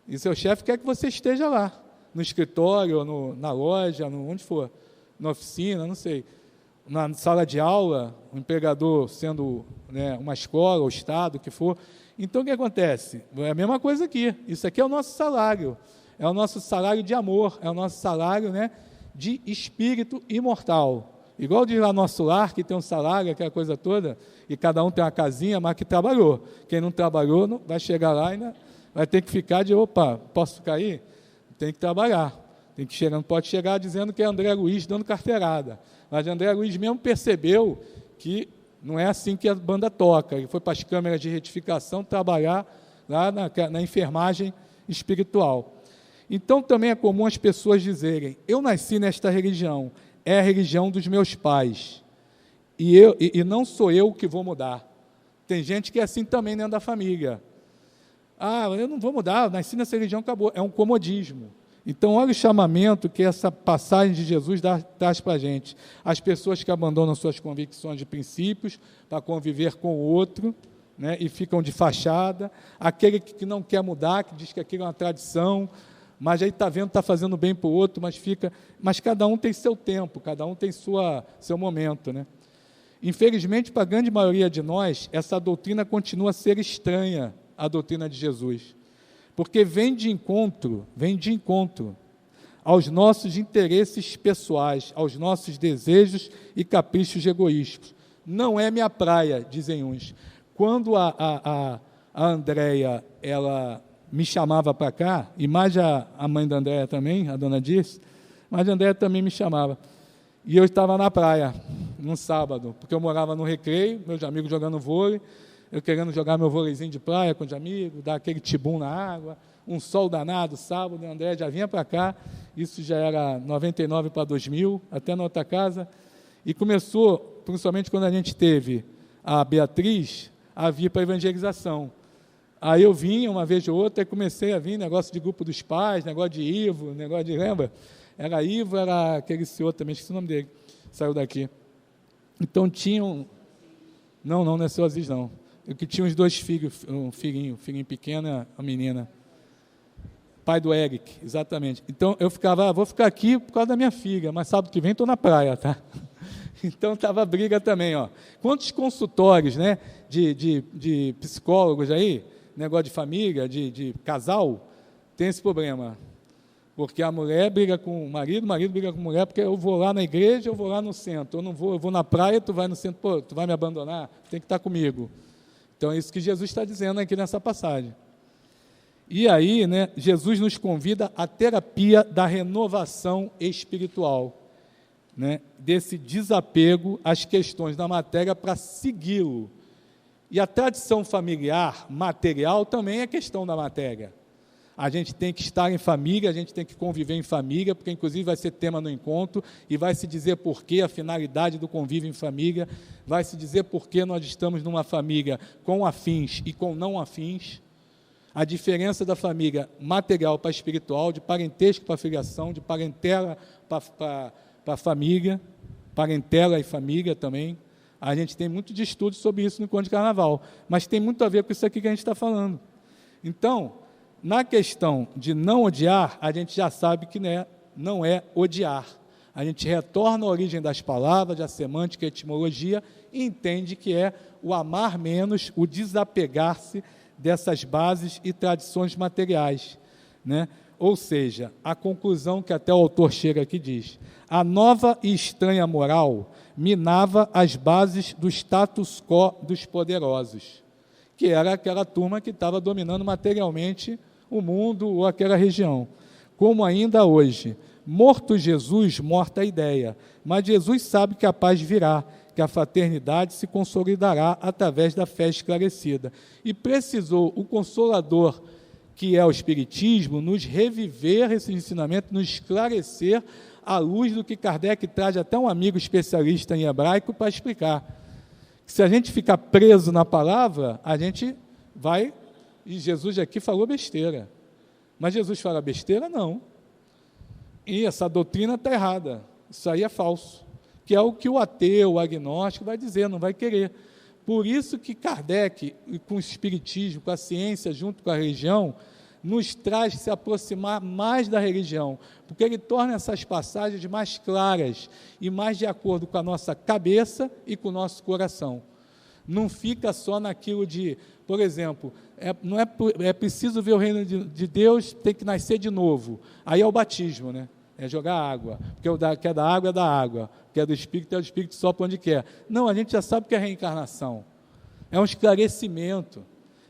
E seu chefe quer que você esteja lá, no escritório, na loja, onde for, na oficina, não sei, na sala de aula, o empregador sendo, né, uma escola, o Estado, o que for. Então, o que acontece? É a mesma coisa aqui. Isso aqui é o nosso salário de amor, é o nosso salário, né, de espírito imortal. Igual diz lá nosso lar, que tem um salário, aquela coisa toda, e cada um tem uma casinha, mas que trabalhou. Quem não trabalhou não vai chegar lá e ainda vai ter que ficar de, posso ficar aí? Tem que trabalhar. Tem que chegar, não pode chegar dizendo que é André Luiz dando carteirada. Mas André Luiz mesmo percebeu que não é assim que a banda toca. Ele foi para as câmeras de retificação trabalhar lá na enfermagem espiritual. Então, também é comum as pessoas dizerem, eu nasci nesta religião, é a religião dos meus pais, e não sou eu que vou mudar. Tem gente que é assim também dentro da família. Eu não vou mudar, eu nasci nessa religião, acabou. É um comodismo. Então, olha o chamamento que essa passagem de Jesus traz para a gente. As pessoas que abandonam suas convicções de princípios para conviver com o outro, né, e ficam de fachada. Aquele que não quer mudar, que diz que aquilo é uma tradição, mas aí está vendo, está fazendo bem para o outro, mas cada um tem seu tempo, cada um tem seu momento, né? Infelizmente, para a grande maioria de nós, essa doutrina continua a ser estranha, a doutrina de Jesus, porque vem de encontro aos nossos interesses pessoais, aos nossos desejos e caprichos egoísticos. Não é minha praia, dizem uns. Quando a Andréia, ela me chamava para cá, e mais a mãe da Andréia também, a dona Dirce, mas a Andréia também me chamava. E eu estava na praia, num sábado, porque eu morava no Recreio, meus amigos jogando vôlei, eu querendo jogar meu vôleizinho de praia com os amigos, dar aquele tibum na água, um sol danado, sábado, a Andréia já vinha para cá, isso já era 99 para 2000, até na outra casa, e começou, principalmente quando a gente teve a Beatriz, a vir para a evangelização. Aí eu vinha uma vez ou outra e comecei a vir, negócio de grupo dos pais, negócio de Ivo, negócio de, lembra? Era Ivo, era aquele senhor também, esqueci o nome dele, saiu daqui. Então tinham, não é seu Aziz não, eu que tinha os dois filhos, um filhinho pequeno, a menina, pai do Eric, exatamente. Então eu ficava, vou ficar aqui por causa da minha filha, mas sábado que vem estou na praia, tá? Então estava briga também, ó. Quantos consultórios, né, de psicólogos aí, negócio de família, de casal, tem esse problema. Porque a mulher briga com o marido briga com a mulher, porque eu vou lá na igreja, eu vou lá no centro, eu vou na praia, tu vai no centro, pô, tu vai me abandonar, tem que estar comigo. Então é isso que Jesus está dizendo aqui nessa passagem. E aí, né, Jesus nos convida à terapia da renovação espiritual, né, desse desapego às questões da matéria para segui-lo. E a tradição familiar, material, também é questão da matéria. A gente tem que estar em família, a gente tem que conviver em família, porque inclusive vai ser tema no encontro, e vai se dizer por que a finalidade do convívio em família, vai se dizer por que nós estamos numa família com afins e com não afins, a diferença da família material para espiritual, de parentesco para filiação, de parentela para família, parentela e família também. A gente tem muito de estudo sobre isso no Encontro de Carnaval, mas tem muito a ver com isso aqui que a gente está falando. Então, na questão de não odiar, a gente já sabe que não é odiar. A gente retorna à origem das palavras, à semântica e etimologia, e entende que é o amar menos, o desapegar-se dessas bases e tradições materiais, né? Ou seja, a conclusão que até o autor chega aqui diz: a nova e estranha moral minava as bases do status quo dos poderosos, que era aquela turma que estava dominando materialmente o mundo ou aquela região. Como ainda hoje, morto Jesus, morta a ideia, mas Jesus sabe que a paz virá, que a fraternidade se consolidará através da fé esclarecida. E precisou o Consolador, que é o Espiritismo, nos reviver esse ensinamento, nos esclarecer à luz do que Kardec traz até um amigo especialista em hebraico para explicar. Se a gente ficar preso na palavra, a gente vai... E Jesus aqui falou besteira. Mas Jesus fala besteira? Não. E essa doutrina está errada. Isso aí é falso. Que é o que o ateu, o agnóstico vai dizer, não vai querer. Por isso que Kardec, com o Espiritismo, com a ciência, junto com a religião, nos traz se aproximar mais da religião, porque ele torna essas passagens mais claras e mais de acordo com a nossa cabeça e com o nosso coração. Não fica só naquilo de, por exemplo, é preciso ver o reino de Deus, tem que nascer de novo. Aí é o batismo, né? É jogar água, porque o que é da água, o que é do Espírito, o Espírito sopra onde quer. Não, a gente já sabe que é reencarnação, é um esclarecimento,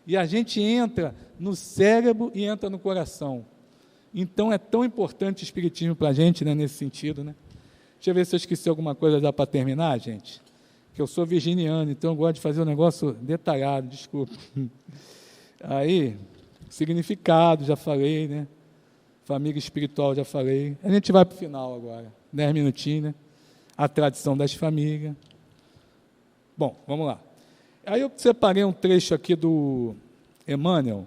e a gente entra no cérebro e entra no coração. Então é tão importante o Espiritismo para a gente, né, nesse sentido, né? Deixa eu ver se eu esqueci alguma coisa já para terminar, gente, que eu sou virginiano, então eu gosto de fazer um negócio detalhado, desculpa. Aí, significado, já falei, né? Família espiritual, já falei. A gente vai para o final agora, 10 minutinhos, né? A tradição das famílias. Bom, vamos lá. Aí eu separei um trecho aqui do Emmanuel,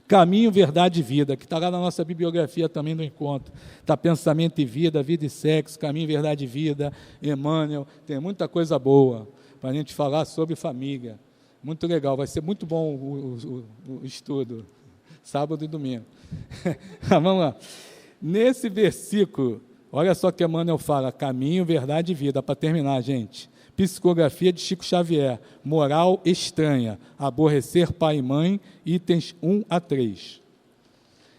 Caminho, Verdade e Vida, que está lá na nossa bibliografia também do encontro. Está Pensamento e Vida, Vida e Sexo, Caminho, Verdade e Vida, Emmanuel. Tem muita coisa boa para a gente falar sobre família. Muito legal, vai ser muito bom o estudo, sábado e domingo. Vamos lá. Nesse versículo, olha só que Emmanuel fala, caminho, verdade e vida, para terminar, gente. Psicografia de Chico Xavier, moral estranha, aborrecer pai e mãe, itens 1 a 3.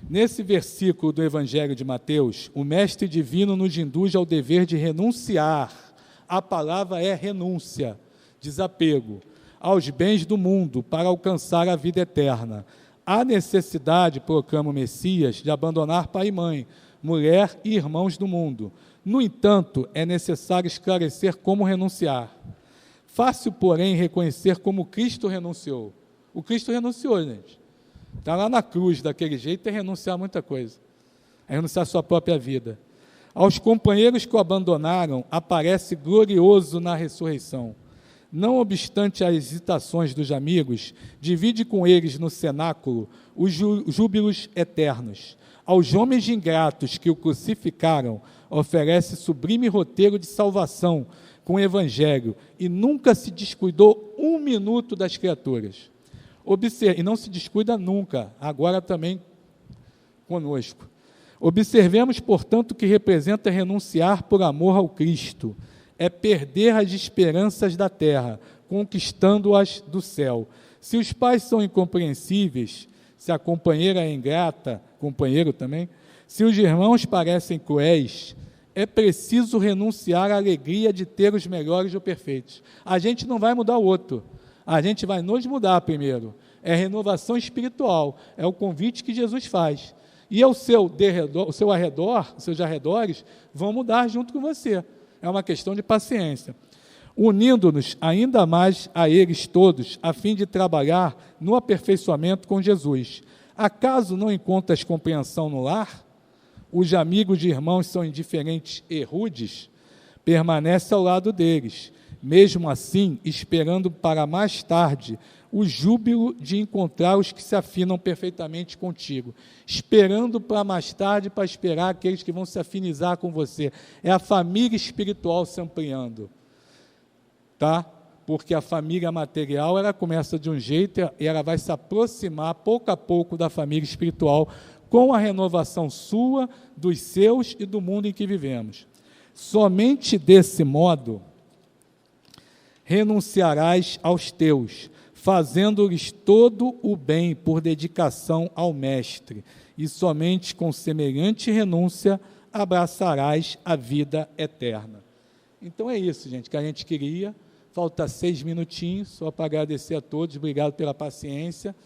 Nesse versículo do Evangelho de Mateus, o Mestre Divino nos induz ao dever de renunciar, a palavra é renúncia, desapego, aos bens do mundo para alcançar a vida eterna. Há necessidade, proclama o Messias, de abandonar pai e mãe, mulher e irmãos do mundo. No entanto, é necessário esclarecer como renunciar. Fácil, porém, reconhecer como Cristo renunciou. O Cristo renunciou, gente. Está lá na cruz, daquele jeito, é renunciar a muita coisa. É renunciar a sua própria vida. Aos companheiros que o abandonaram, aparece glorioso na ressurreição. Não obstante as hesitações dos amigos, divide com eles no cenáculo os júbilos eternos. Aos homens ingratos que o crucificaram, oferece sublime roteiro de salvação com o Evangelho, e nunca se descuidou um minuto das criaturas. E não se descuida nunca, agora também conosco. Observemos, portanto, que representa renunciar por amor ao Cristo. É perder as esperanças da terra, conquistando-as do céu. Se os pais são incompreensíveis, se a companheira é ingrata, companheiro também, se os irmãos parecem cruéis, é preciso renunciar à alegria de ter os melhores ou perfeitos. A gente não vai mudar o outro, a gente vai nos mudar primeiro. É renovação espiritual, é o convite que Jesus faz. E ao seu arredor, os seus arredores vão mudar junto com você. É uma questão de paciência. Unindo-nos ainda mais a eles todos, a fim de trabalhar no aperfeiçoamento com Jesus. Acaso não encontras compreensão no lar? Os amigos e irmãos são indiferentes e rudes? Permanece ao lado deles, mesmo assim, esperando para mais tarde o júbilo de encontrar os que se afinam perfeitamente contigo, esperando para mais tarde, para esperar aqueles que vão se afinizar com você. É a família espiritual se ampliando, tá? Porque a família material, ela começa de um jeito e ela vai se aproximar pouco a pouco da família espiritual, com a renovação sua, dos seus e do mundo em que vivemos. Somente desse modo renunciarás aos teus, fazendo-lhes todo o bem por dedicação ao Mestre, e somente com semelhante renúncia abraçarás a vida eterna. Então é isso, gente, que a gente queria. Falta 6 minutinhos, só para agradecer a todos, obrigado pela paciência,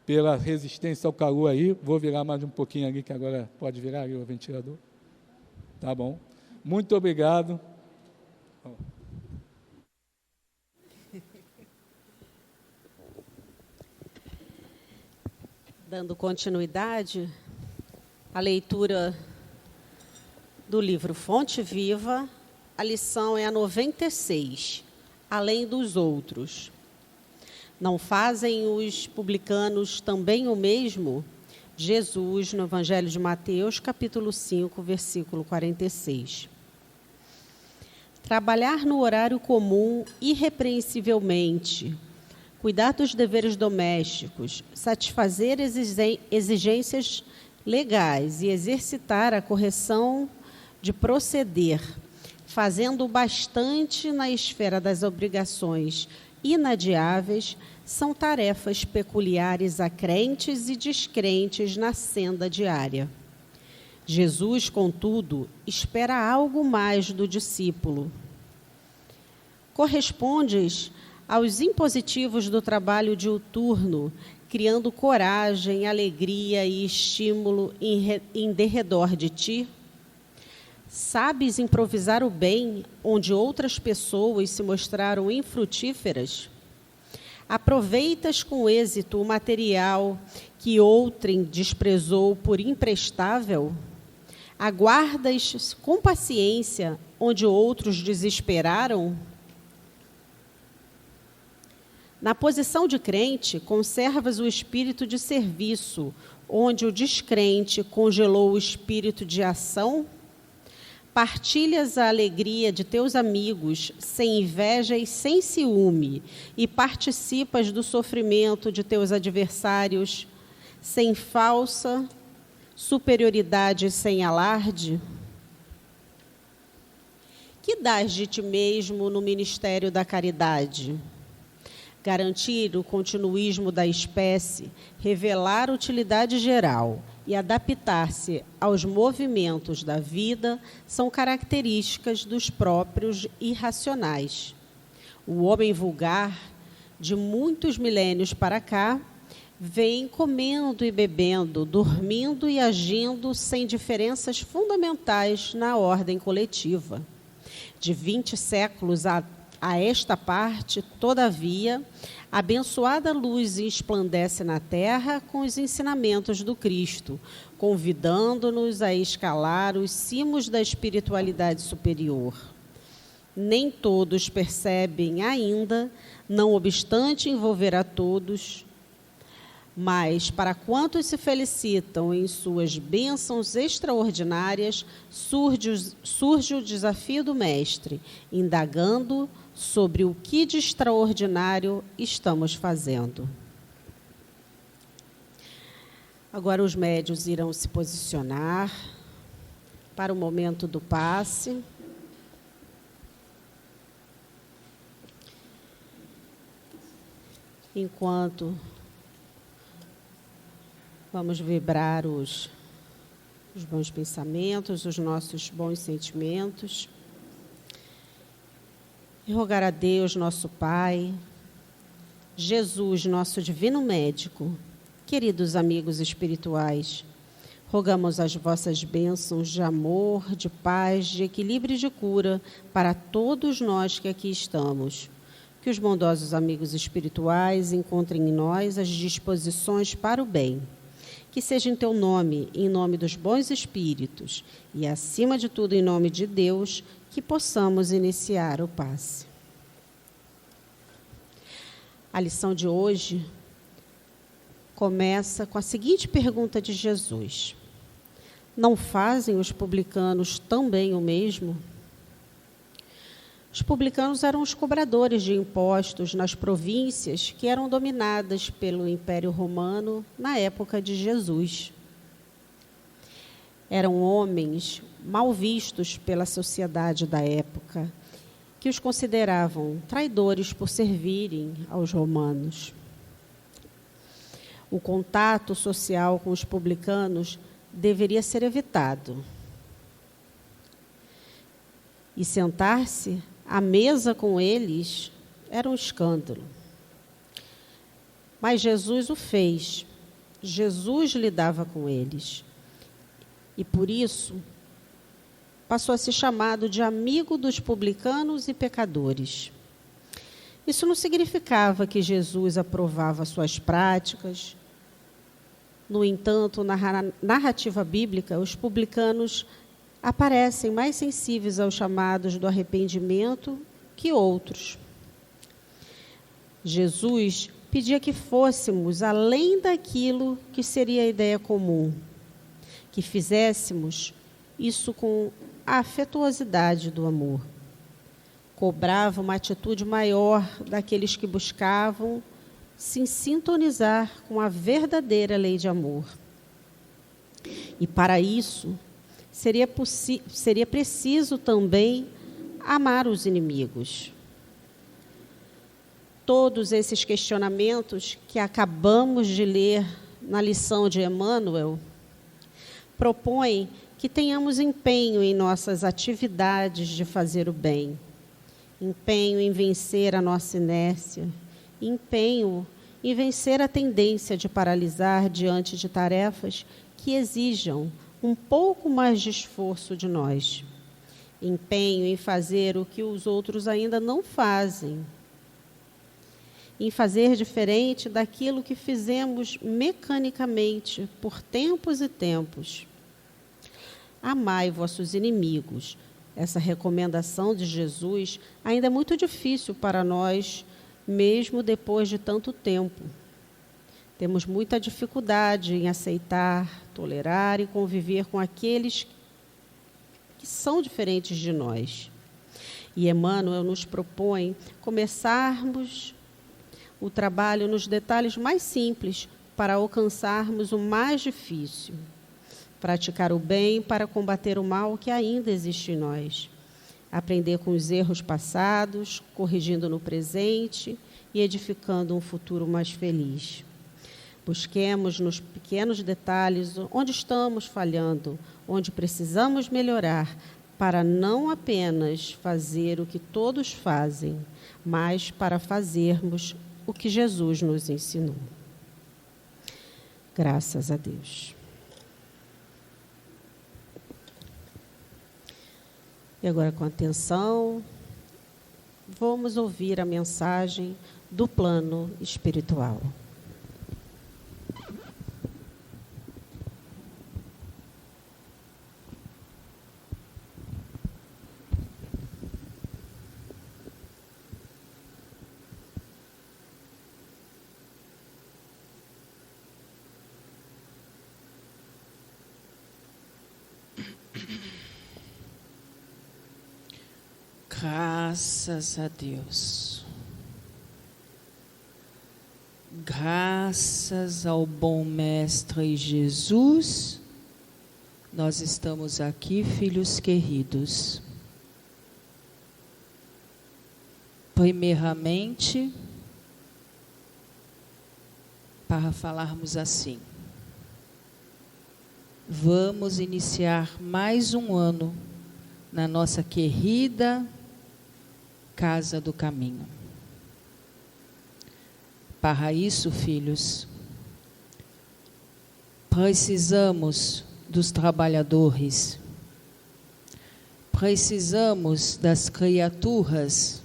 pela resistência ao calor aí. Vou virar mais um pouquinho ali, que agora pode virar aí o ventilador. Tá bom. Muito obrigado. Dando continuidade à leitura do livro Fonte Viva, a lição é a 96, além dos outros. Não fazem os publicanos também o mesmo? Jesus, no Evangelho de Mateus, capítulo 5, versículo 46. Trabalhar no horário comum irrepreensivelmente, cuidar dos deveres domésticos, satisfazer exigências legais e exercitar a correção de proceder, fazendo bastante na esfera das obrigações inadiáveis, são tarefas peculiares a crentes e descrentes na senda diária. Jesus, contudo, espera algo mais do discípulo. Correspondes aos impositivos do trabalho diuturno, criando coragem, alegria e estímulo em derredor de ti? Sabes improvisar o bem onde outras pessoas se mostraram infrutíferas? Aproveitas com êxito o material que outrem desprezou por imprestável? Aguardas com paciência onde outros desesperaram? Na posição de crente, conservas o espírito de serviço, onde o descrente congelou o espírito de ação? Partilhas a alegria de teus amigos, sem inveja e sem ciúme, e participas do sofrimento de teus adversários, sem falsa superioridade e sem alarde? Que dás de ti mesmo no ministério da caridade? Garantir o continuismo da espécie, revelar utilidade geral e adaptar-se aos movimentos da vida são características dos próprios irracionais. O homem vulgar, de muitos milênios para cá, vêm comendo e bebendo, dormindo e agindo sem diferenças fundamentais na ordem coletiva. De 20 séculos a esta parte, todavia, a abençoada luz resplandece na terra com os ensinamentos do Cristo, convidando-nos a escalar os cimos da espiritualidade superior. Nem todos percebem ainda, não obstante envolver a todos, mas para quantos se felicitam em suas bênçãos extraordinárias, surge o desafio do Mestre, indagando sobre o que de extraordinário estamos fazendo. Agora os médiuns irão se posicionar para o momento do passe. Enquanto vamos vibrar os bons pensamentos, os nossos bons sentimentos. E rogar a Deus, nosso Pai, Jesus, nosso divino médico, queridos amigos espirituais, rogamos as vossas bênçãos de amor, de paz, de equilíbrio e de cura para todos nós que aqui estamos. Que os bondosos amigos espirituais encontrem em nós as disposições para o bem. Que seja em teu nome, em nome dos bons espíritos e, acima de tudo, em nome de Deus, que possamos iniciar o passe. A lição de hoje começa com a seguinte pergunta de Jesus: não fazem os publicanos também o mesmo? Os publicanos eram os cobradores de impostos nas províncias que eram dominadas pelo Império Romano na época de Jesus. Eram homens mal vistos pela sociedade da época, que os consideravam traidores por servirem aos romanos. O contato social com os publicanos deveria ser evitado. E sentar-se à mesa com eles era um escândalo. Mas Jesus o fez. Jesus lidava com eles. E por isso passou a ser chamado de amigo dos publicanos e pecadores. Isso não significava que Jesus aprovava suas práticas. No entanto, na narrativa bíblica, os publicanos aparecem mais sensíveis aos chamados do arrependimento que outros. Jesus pedia que fôssemos além daquilo que seria a ideia comum, que fizéssemos isso com a afetuosidade do amor. Cobrava uma atitude maior daqueles que buscavam se sintonizar com a verdadeira lei de amor. E para isso, seria preciso também amar os inimigos. Todos esses questionamentos que acabamos de ler na lição de Emmanuel propõem que tenhamos empenho em nossas atividades de fazer o bem, empenho em vencer a nossa inércia, empenho em vencer a tendência de paralisar diante de tarefas que exijam um pouco mais de esforço de nós, empenho em fazer o que os outros ainda não fazem, em fazer diferente daquilo que fizemos mecanicamente por tempos e tempos. Amai vossos inimigos. Essa recomendação de Jesus ainda é muito difícil para nós, mesmo depois de tanto tempo. Temos muita dificuldade em aceitar, tolerar e conviver com aqueles que são diferentes de nós. E Emmanuel nos propõe começarmos o trabalho nos detalhes mais simples para alcançarmos o mais difícil. Praticar o bem para combater o mal que ainda existe em nós. Aprender com os erros passados, corrigindo no presente e edificando um futuro mais feliz. Busquemos nos pequenos detalhes onde estamos falhando, onde precisamos melhorar, para não apenas fazer o que todos fazem, mas para fazermos o que Jesus nos ensinou. Graças a Deus. E agora, com atenção, vamos ouvir a mensagem do plano espiritual. Graças a Deus. Graças ao bom Mestre Jesus, nós estamos aqui, filhos queridos. Primeiramente, para falarmos assim, vamos iniciar mais um ano na nossa querida Casa do Caminho. Para isso, filhos, precisamos dos trabalhadores, precisamos das criaturas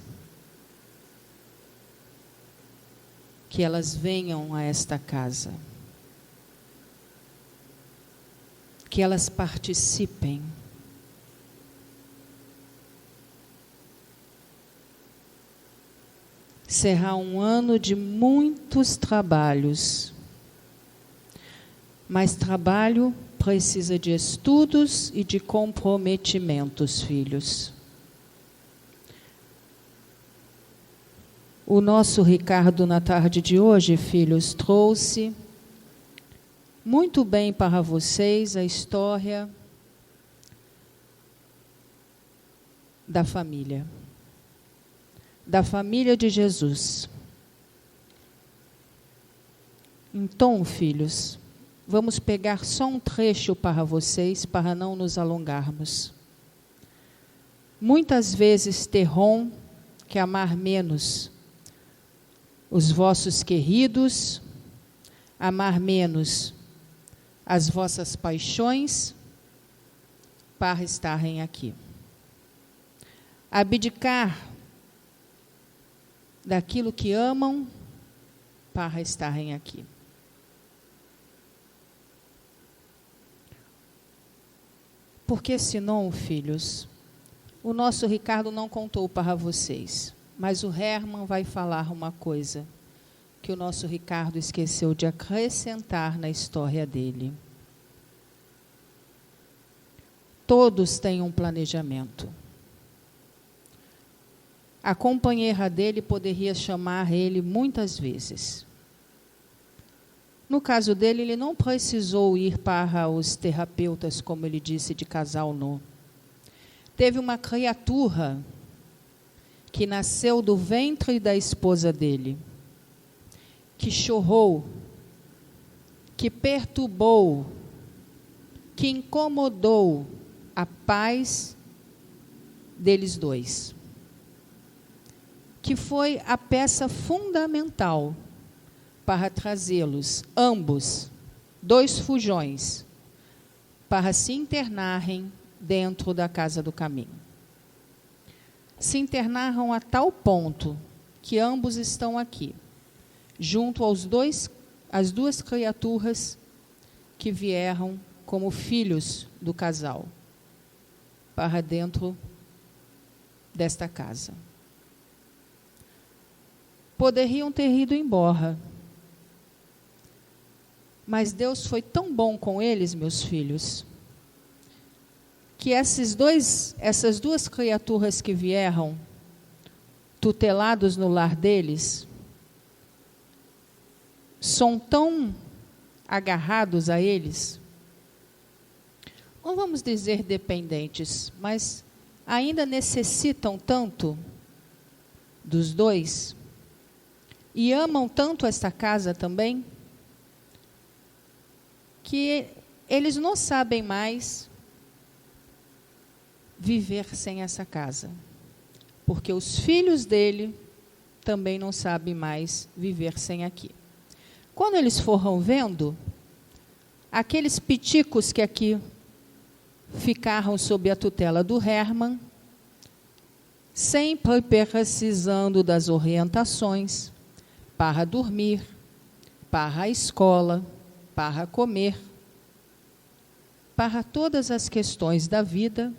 que elas venham a esta casa, que elas participem. Será um ano de muitos trabalhos, mas trabalho precisa de estudos e de comprometimentos, filhos. O nosso Ricardo, na tarde de hoje, filhos, trouxe muito bem para vocês a história da família de Jesus. Então, filhos, vamos pegar só um trecho para vocês, para não nos alongarmos. Muitas vezes terão que amar menos os vossos queridos, amar menos as vossas paixões, para estarem aqui. Abdicar daquilo que amam para estarem aqui. Porque senão, filhos, o nosso Ricardo não contou para vocês, mas o Herman vai falar uma coisa que o nosso Ricardo esqueceu de acrescentar na história dele. Todos têm um planejamento. A companheira dele poderia chamar ele muitas vezes. No caso dele, ele não precisou ir para os terapeutas, como ele disse, de casal nu. Teve uma criatura que nasceu do ventre da esposa dele, que chorou, que perturbou, que incomodou a paz deles dois, que foi a peça fundamental para trazê-los, ambos, dois fujões, para se internarem dentro da Casa do Caminho. Se internaram a tal ponto que ambos estão aqui, junto às duas criaturas que vieram como filhos do casal, para dentro desta casa. Poderiam ter ido embora, mas Deus foi tão bom com eles, meus filhos, que essas duas criaturas que vieram, tutelados no lar deles, são tão agarrados a eles, não vamos dizer dependentes, mas ainda necessitam tanto dos dois, e amam tanto esta casa também, que eles não sabem mais viver sem essa casa, porque os filhos dele também não sabem mais viver sem aqui. Quando eles foram vendo aqueles piticos que aqui ficaram sob a tutela do Hermann, sempre precisando das orientações para dormir, para a escola, para comer, para todas as questões da vida,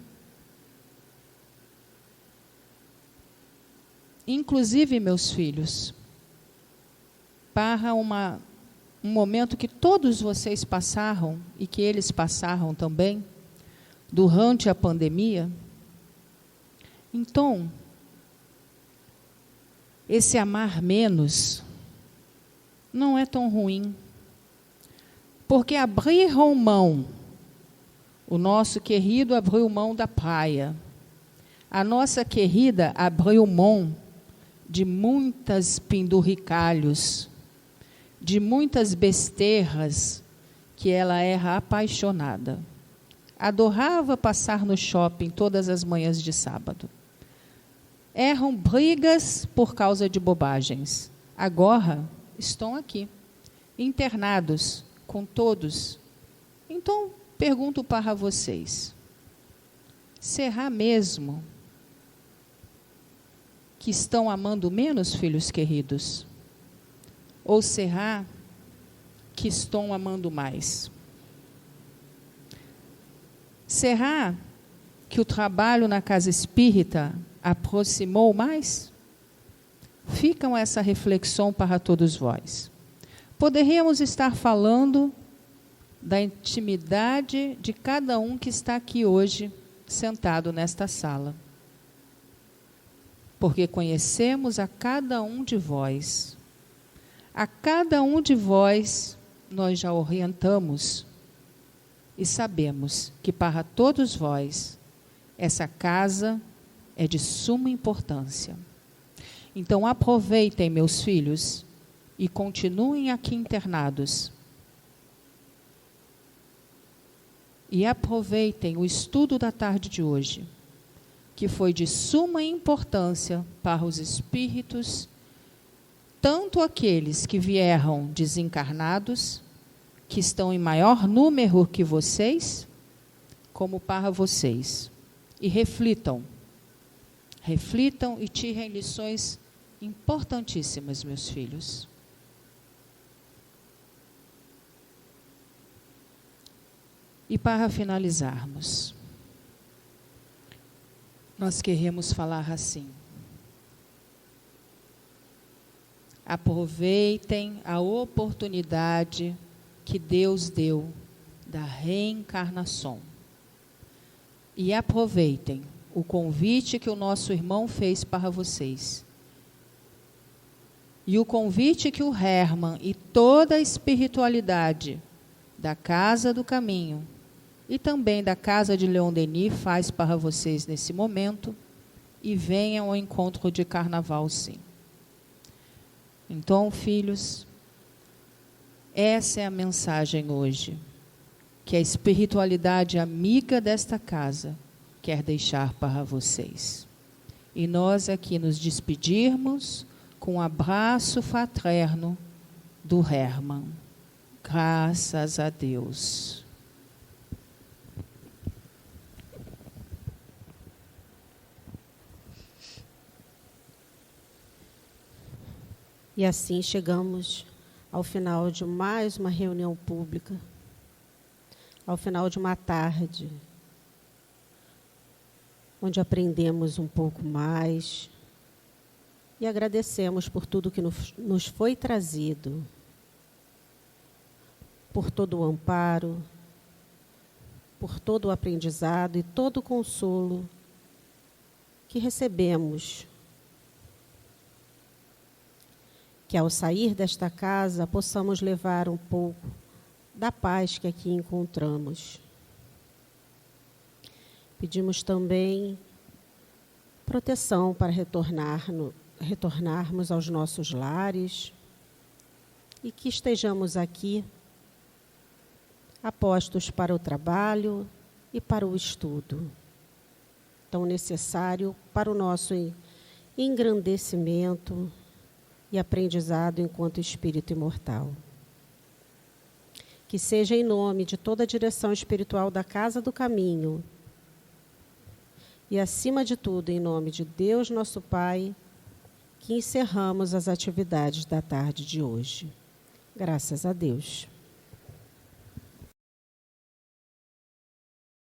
inclusive, meus filhos, para um momento que todos vocês passaram e que eles passaram também, durante a pandemia. Então, esse amar menos não é tão ruim, porque abriram mão, o nosso querido abriu mão da praia, a nossa querida abriu mão de muitas penduricalhos, de muitas besteiras que ela era apaixonada. Adorava passar no shopping todas as manhãs de sábado. Eram brigas por causa de bobagens. Agora estão aqui, internados com todos. Então, pergunto para vocês, será mesmo que estão amando menos, filhos queridos? Ou será que estão amando mais? Será que o trabalho na casa espírita aproximou mais? Ficam essa reflexão para todos vós. Poderíamos estar falando da intimidade de cada um que está aqui hoje, sentado nesta sala. Porque conhecemos a cada um de vós. A cada um de vós, nós já orientamos e sabemos que para todos vós, essa casa é de suma importância. Então, aproveitem, meus filhos, e continuem aqui internados. E aproveitem o estudo da tarde de hoje, que foi de suma importância para os espíritos, tanto aqueles que vieram desencarnados, que estão em maior número que vocês, como para vocês. E reflitam. Reflitam e tirem lições importantíssimas, meus filhos. E para finalizarmos, nós queremos falar assim. Aproveitem a oportunidade que Deus deu da reencarnação. E aproveitem o convite que o nosso irmão fez para vocês. E o convite que o Hermann e toda a espiritualidade da Casa do Caminho e também da Casa de Leon Denis faz para vocês nesse momento, e venham ao encontro de carnaval, sim. Então, filhos, essa é a mensagem hoje, que a espiritualidade amiga desta casa quer deixar para vocês. E nós aqui nos despedirmos com um abraço fraterno do Hermann. Graças a Deus. E assim chegamos ao final de mais uma reunião pública, ao final de uma tarde, onde aprendemos um pouco mais e agradecemos por tudo que nos foi trazido, por todo o amparo, por todo o aprendizado e todo o consolo que recebemos. Que ao sair desta casa possamos levar um pouco da paz que aqui encontramos. Pedimos também proteção para retornarmos aos nossos lares e que estejamos aqui apostos para o trabalho e para o estudo, tão necessário para o nosso engrandecimento e aprendizado enquanto espírito imortal. Que seja em nome de toda a direção espiritual da Casa do Caminho e, acima de tudo, em nome de Deus, nosso Pai, que encerramos as atividades da tarde de hoje. Graças a Deus.